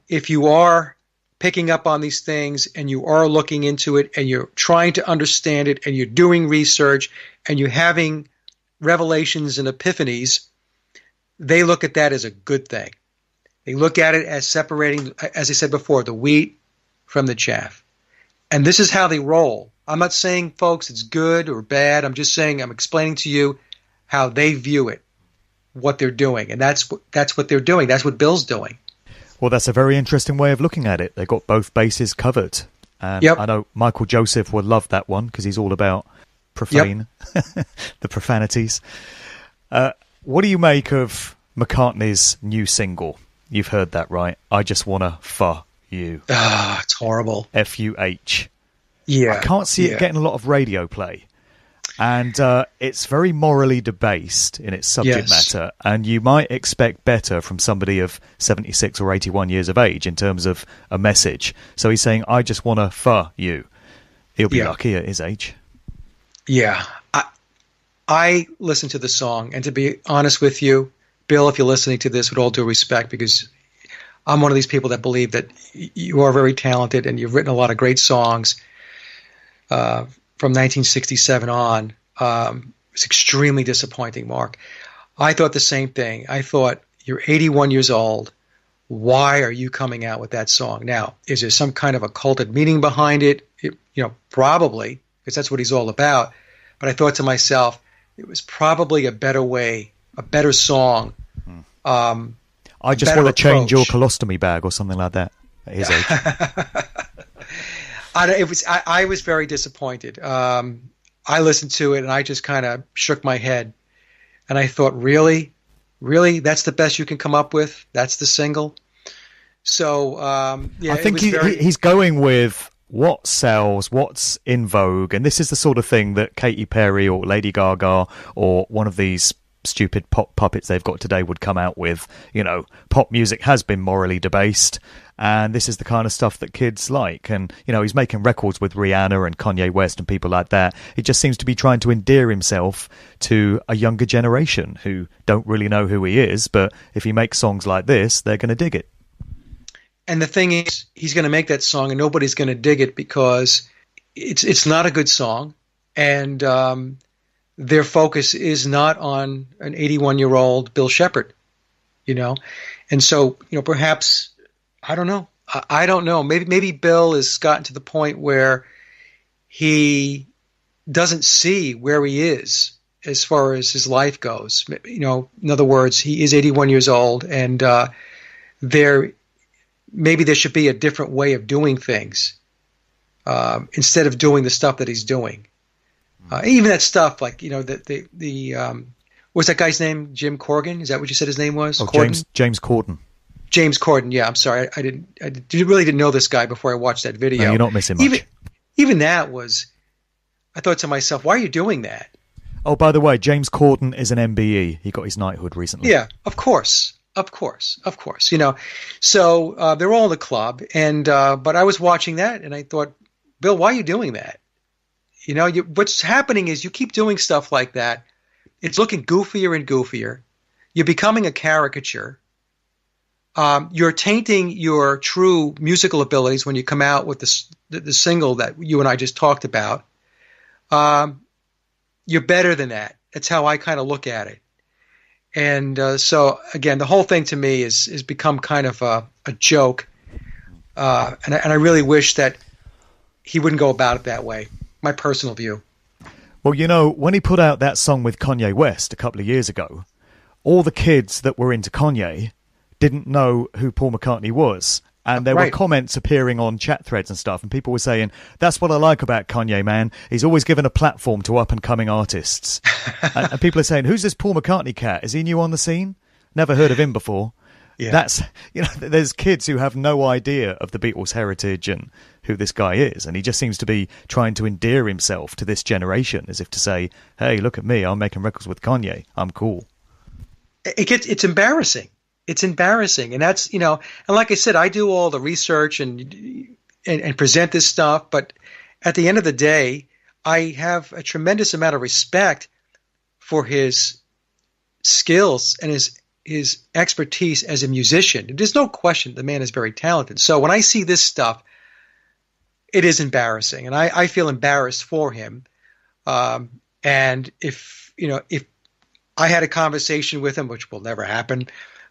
Speaker 10: if you are picking up on these things and you are looking into it and you're trying to understand it and you're doing research and you're having revelations and epiphanies, they look at that as a good thing. They look at it as separating, as I said before, the wheat from the chaff. And this is how they roll. I'm not saying, folks, it's good or bad. I'm just saying, I'm explaining to you how they view it, what they're doing. And that's what they're doing. That's what Bill's doing.
Speaker 7: Well, that's a very interesting way of looking at it. They got both bases covered. And I know Michael Joseph would love that one because he's all about profane, the profanities. What do you make of McCartney's new single? You've heard that, right? I Just Wanna Fuh You.
Speaker 10: It's horrible.
Speaker 7: F-U-H.
Speaker 10: Yeah.
Speaker 7: I can't see it getting a lot of radio play. And it's very morally debased in its subject matter. And you might expect better from somebody of 76 or 81 years of age in terms of a message. So he's saying, I just want to fuh you. He'll be lucky at his age.
Speaker 10: Yeah. I listened to the song. And to be honest with you, Bill, if you're listening to this, with all due respect, because I'm one of these people that believe that you are very talented and you've written a lot of great songs from 1967 on. It's extremely disappointing, Mark. I thought the same thing. I thought, you're 81 years old. Why are you coming out with that song? Now, is there some kind of occulted meaning behind it? Probably, because that's what he's all about. But I thought to myself, it was probably a better way, a better song.
Speaker 7: I just want to change your colostomy bag or something like that at his age.
Speaker 10: I was very disappointed. I listened to it and I just kind of shook my head. And I thought, really? That's the best you can come up with? That's the single? So, I
Speaker 7: think he's going with what sells, what's in vogue. And this is the sort of thing that Katy Perry or Lady Gaga or one of these stupid pop puppets they've got today would come out with. Pop music has been morally debased, and this is the kind of stuff that kids like. And he's making records with Rihanna and Kanye West and people like that. He just seems to be trying to endear himself to a younger generation who don't really know who he is, but if he makes songs like this, they're going to dig it.
Speaker 10: And the thing is, he's going to make that song and nobody's going to dig it because it's not a good song, and their focus is not on an 81-year-old Bill Shepherd, and so perhaps I don't know. I don't know. Maybe Bill has gotten to the point where he doesn't see where he is as far as his life goes. In other words, he is 81 years old, and maybe there should be a different way of doing things instead of doing the stuff that he's doing. Even that stuff like what's that guy's name? Jim Corrigan? Is that what you said his name was?
Speaker 7: Oh, James Corden.
Speaker 10: James Corden. Yeah, I'm sorry. I really didn't know this guy before I watched that video.
Speaker 7: No, you're not missing much.
Speaker 10: Even that was. I thought to myself, why are you doing that?
Speaker 7: Oh, by the way, James Corden is an MBE. He got his knighthood recently.
Speaker 10: Yeah, of course. So they're all in the club, and but I was watching that, and I thought, Bill, why are you doing that? What's happening is you keep doing stuff like that. It's looking goofier and goofier. You're becoming a caricature. You're tainting your true musical abilities when you come out with the single that you and I just talked about. You're better than that. That's how I kind of look at it. And so, again, the whole thing to me is become kind of a joke. And I really wish that he wouldn't go about it that way. My personal view.
Speaker 7: Well, you know, when he put out that song with Kanye West a couple of years ago, all the kids that were into Kanye didn't know who Paul McCartney was. And there were comments appearing on chat threads and stuff, and people were saying, that's what I like about Kanye, man. He's always given a platform to up-and-coming artists. and people are saying, who's this Paul McCartney cat? Is he new on the scene? Never heard of him before. Yeah. That's, you know, there's kids who have no idea of the Beatles' heritage and who this guy is, and he just seems to be trying to endear himself to this generation, as if to say, hey, look at me, I'm making records with Kanye, I'm cool.
Speaker 10: It's embarrassing. It's embarrassing. And that's, you know, and like I said, I do all the research and present this stuff, but at the end of the day, I have a tremendous amount of respect for his skills and his expertise as a musician. There's no question the man is very talented. So when I see this stuff, it is embarrassing, and I feel embarrassed for him. And if I had a conversation with him, which will never happen,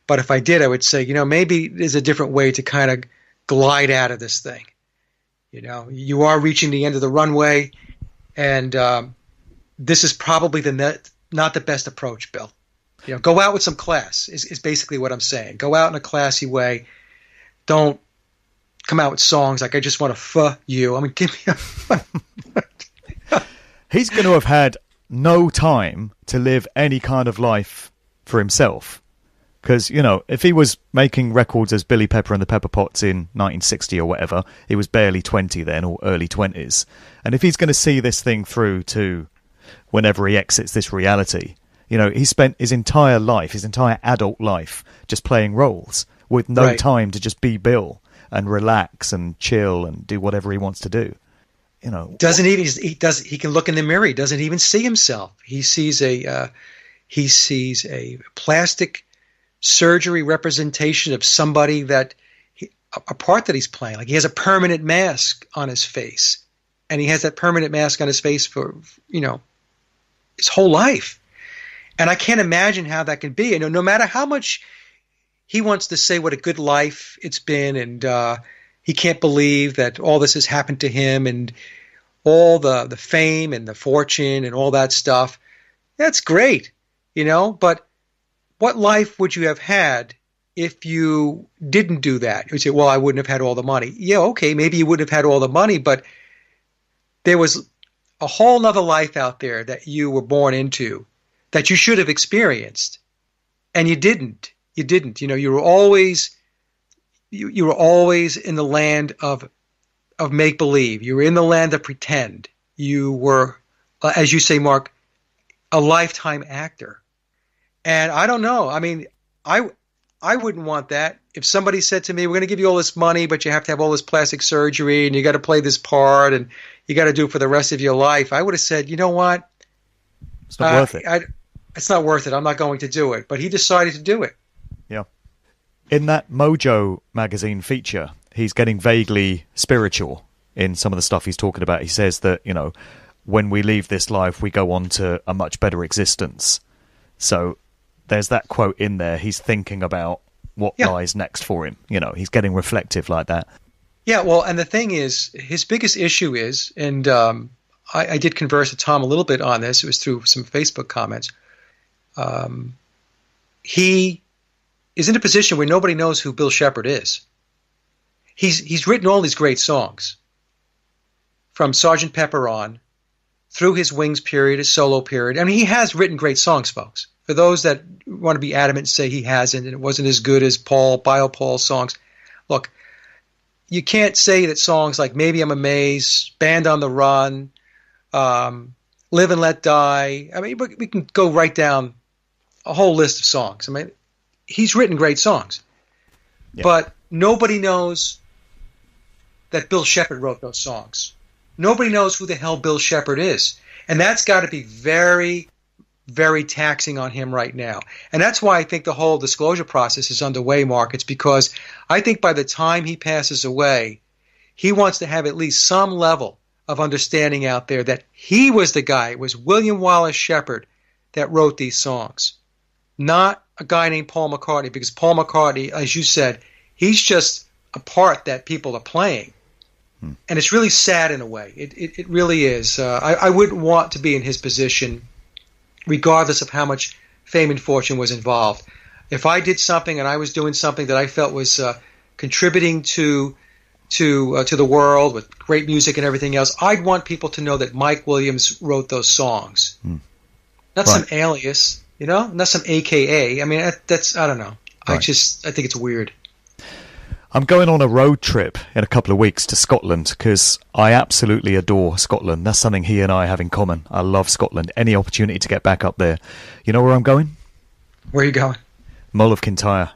Speaker 10: but if I did, I would say, you know, maybe there's a different way to kind of glide out of this thing. You know, you are reaching the end of the runway, and this is probably not the best approach, Bill. You know, go out with some class is basically what I'm saying. Go out in a classy way. Don't come out with songs like I just want to f you. I mean, give me a
Speaker 7: He's going to have had no time to live any kind of life for himself. Because, you know, if he was making records as Billy Pepper and the Pepper Pots in 1960 or whatever, he was barely 20 then, or early 20s. And if he's going to see this thing through to whenever he exits this reality, you know, he spent his entire life, his entire adult life, just playing roles with no time to just be Bill and relax and chill and do whatever he wants to do. You know,
Speaker 10: he can look in the mirror. He doesn't even see himself. He sees a plastic surgery representation of somebody a part that he's playing. Like he has a permanent mask on his face, and he has that permanent mask on his face for, you know, his whole life. And I can't imagine how that can be. You know, no matter how much he wants to say what a good life it's been, and he can't believe that all this has happened to him, and all the fame and the fortune and all that stuff. That's great, you know, but what life would you have had if you didn't do that? You say, well, I wouldn't have had all the money. Yeah, okay, maybe you wouldn't have had all the money, but there was a whole nother life out there that you were born into that you should have experienced, and you didn't. You didn't. You know, you were always in the land of make believe. You were in the land of pretend. You were, as you say, Mark, a lifetime actor. And I don't know. I mean, I wouldn't want that. If somebody said to me, "We're going to give you all this money, but you have to have all this plastic surgery, and you got to play this part, and you got to do it for the rest of your life," I would have said, "You know what?
Speaker 7: It's not worth it.
Speaker 10: It's not worth it. I'm not going to do it." But he decided to do it.
Speaker 7: Yeah. In that Mojo magazine feature, he's getting vaguely spiritual in some of the stuff he's talking about. He says that, you know, when we leave this life, we go on to a much better existence. So there's that quote in there. He's thinking about what lies next for him. You know, he's getting reflective like that.
Speaker 10: Yeah, well, and the thing is, his biggest issue is, and I did converse with Tom a little bit on this. It was through some Facebook comments. He is in a position where nobody knows who Bill Shepherd is. He's written all these great songs from Sgt. Pepper on, through his Wings period, his solo period. I mean, he has written great songs, folks. For those that want to be adamant and say he hasn't and it wasn't as good as Paul's songs, look, you can't say that songs like Maybe I'm Amazed, Band on the Run, Live and Let Die, I mean, we can go right down a whole list of songs. I mean, he's written great songs. Yeah. But nobody knows that Bill Shepherd wrote those songs. Nobody knows who the hell Bill Shepherd is. And that's got to be very, very taxing on him right now. And that's why I think the whole disclosure process is underway, Mark. It's because I think by the time he passes away, he wants to have at least some level of understanding out there that he was the guy. It was William Wallace Shepherd that wrote these songs, not a guy named Paul McCartney, because Paul McCartney, as you said, he's just a part that people are playing. And it's really sad in a way. It really is. I wouldn't want to be in his position, regardless of how much fame and fortune was involved. If I did something and I was doing something that I felt was contributing to the world with great music and everything else, I'd want people to know that Mike Williams wrote those songs. Not some alias, not some AKA. I mean, that's, I don't know. Right. I think it's weird.
Speaker 7: I'm going on a road trip in a couple of weeks to Scotland because I absolutely adore Scotland. That's something he and I have in common. I love Scotland. Any opportunity to get back up there. You know where I'm going?
Speaker 10: Where are you going?
Speaker 7: Mull of Kintyre.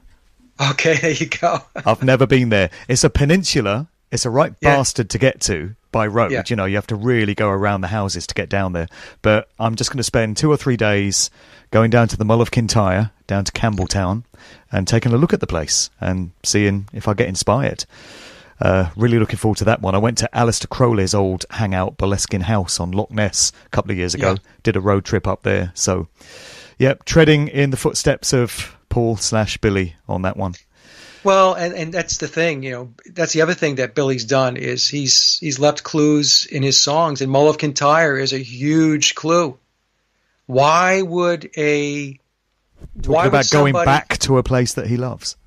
Speaker 10: Okay, there you go.
Speaker 7: I've never been there. It's a peninsula. It's a right bastard to get to by road. Yeah. You have to really go around the houses to get down there. But I'm just going to spend 2 or 3 days going down to the Mull of Kintyre, down to Campbelltown, and taking a look at the place and seeing if I get inspired. Really looking forward to that one. I went to Alistair Crowley's old hangout, Boleskine House on Loch Ness a couple of years ago. Did a road trip up there. So, treading in the footsteps of Paul/Billy on that one.
Speaker 10: Well, and that's the thing, that's the other thing that Billy's done is he's left clues in his songs, and Mull of Kintyre is a huge clue. Why would somebody
Speaker 7: going back to a place that he loves?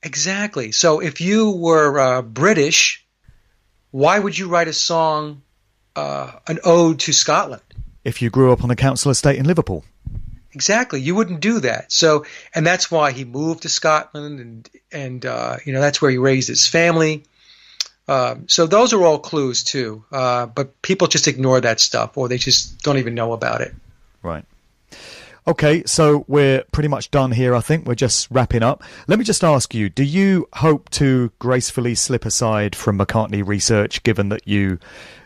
Speaker 10: Exactly. So if you were British, why would you write a song, an ode to Scotland?
Speaker 7: If you grew up on a council estate in Liverpool.
Speaker 10: Exactly. You wouldn't do that. So, and that's why he moved to Scotland and that's where he raised his family. So those are all clues too. But people just ignore that stuff or they just don't even know about it.
Speaker 7: Right. Okay, so we're pretty much done here, I think. We're just wrapping up. Let me just ask you, do you hope to gracefully slip aside from McCartney research, given that you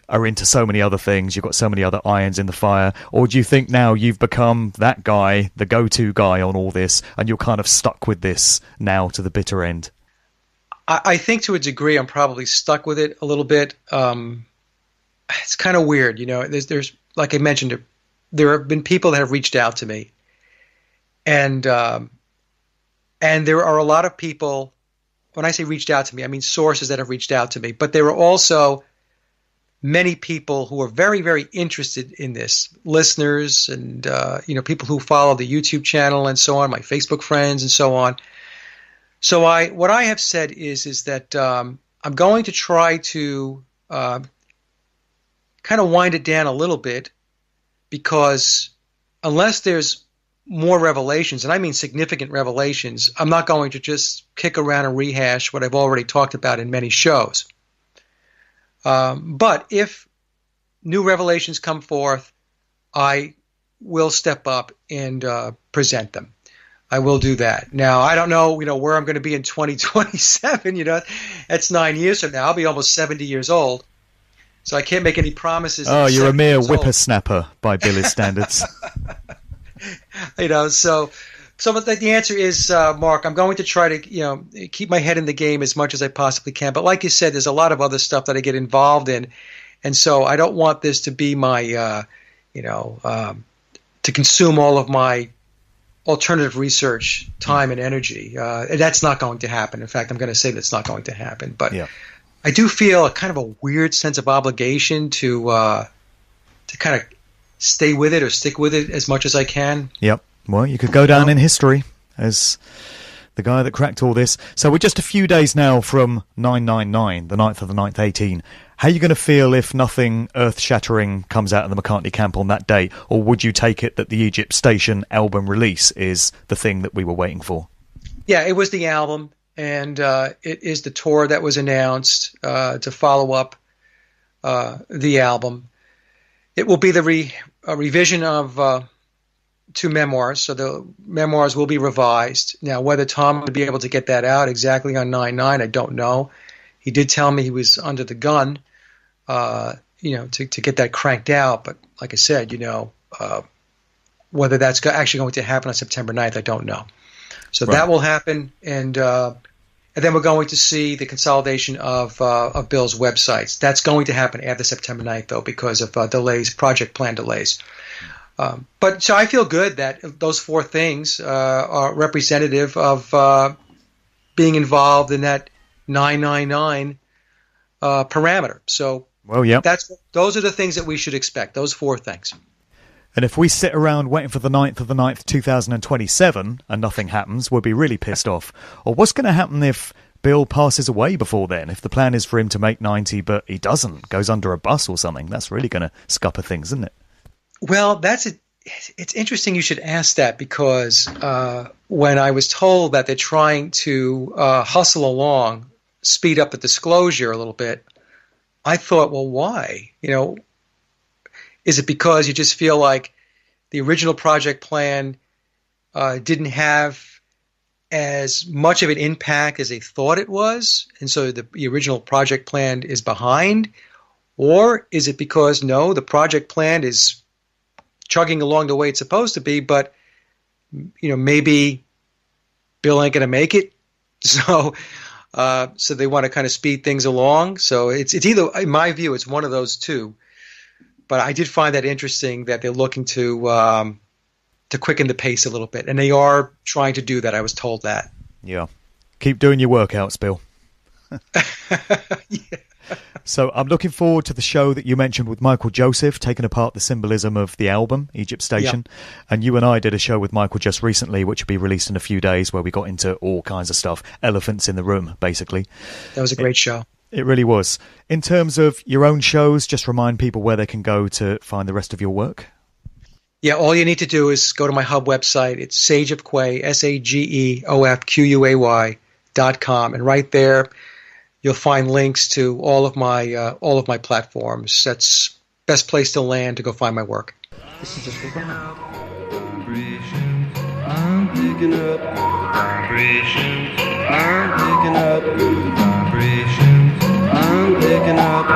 Speaker 7: are into so many other things, you've got so many other irons in the fire, or do you think now you've become that guy, the go-to guy on all this, and you're kind of stuck with this now to the bitter end?
Speaker 10: I think to a degree I'm probably stuck with it a little bit. It's kind of weird, there's like I mentioned, there have been people that have reached out to me, and there are a lot of people. When I say reached out to me, I mean sources that have reached out to me. But there are also many people who are very, very interested in this, listeners and people who follow the YouTube channel and so on, my Facebook friends and so on. So what I have said is that I'm going to try to kind of wind it down a little bit. Because unless there's more revelations, and I mean significant revelations, I'm not going to just kick around and rehash what I've already talked about in many shows. But if new revelations come forth, I will step up and present them. I will do that. Now, I don't know, where I'm going to be in 2027. That's 9 years from now. I'll be almost 70 years old. So I can't make any promises.
Speaker 7: Oh, you're a mere whippersnapper by Billy's standards.
Speaker 10: So the answer is, Mark, I'm going to try to, keep my head in the game as much as I possibly can. But like you said, there's a lot of other stuff that I get involved in. And so I don't want this to be my, to consume all of my alternative research time and energy. That's not going to happen. In fact, I'm going to say that's not going to happen. But I do feel a kind of a weird sense of obligation to kind of stay with it or stick with it as much as I can.
Speaker 7: Yep. Well, you could go down in history as the guy that cracked all this. So we're just a few days now from 999, the 9th of the 9th, 18. How are you going to feel if nothing earth-shattering comes out of the McCartney camp on that day? Or would you take it that the Egypt Station album release is the thing that we were waiting for?
Speaker 10: Yeah, it was the album. And it is the tour that was announced to follow up the album. It will be the revision of 2 memoirs, so the memoirs will be revised. Now, whether Tom will be able to get that out exactly on 9/9, I don't know. He did tell me he was under the gun, to get that cranked out. But like I said, whether that's actually going to happen on September 9th, I don't know. So that will happen, and then we're going to see the consolidation of Bill's websites. That's going to happen after September 9th, though, because of delays, project plan delays. But so I feel good that those 4 things are representative of being involved in that 999 parameter. So
Speaker 7: well, yeah,
Speaker 10: those are the things that we should expect. Those 4 things.
Speaker 7: And if we sit around waiting for the 9th of the 9th, 2027, and nothing happens, we'll be really pissed off. Or what's going to happen if Bill passes away before then? If the plan is for him to make 90, but he doesn't, goes under a bus or something, that's really going to scupper things, isn't it?
Speaker 10: Well, it's interesting you should ask that, because when I was told that they're trying to hustle along, speed up the disclosure a little bit, I thought, well, why? Is it because you just feel like the original project plan didn't have as much of an impact as they thought it was, and so the original project plan is behind? Or is it because, no, the project plan is chugging along the way it's supposed to be, but maybe Bill ain't going to make it, so they want to kind of speed things along? So it's either, in my view, it's one of those two. But I did find that interesting that they're looking to quicken the pace a little bit, and they are trying to do that. I was told that.
Speaker 7: Yeah, keep doing your workouts, Bill.
Speaker 10: Yeah.
Speaker 7: So I'm looking forward to the show that you mentioned with Michael Joseph, taking apart the symbolism of the album, Egypt Station. Yeah. And you and I did a show with Michael just recently, which will be released in a few days, where we got into all kinds of stuff. Elephants in the room, basically.
Speaker 10: That was a great show.
Speaker 7: It really was. In terms of your own shows, just remind people where they can go to find the rest of your work.
Speaker 10: Yeah, all you need to do is go to my hub website. It's Sage of Quay, SAGEOFQUAY.com, and right there you'll find links to all of my platforms. That's best place to land to go find my work. This is just for
Speaker 4: Vibrations, I'm picking up vibrations, I'm picking up vibrations, I'm picking up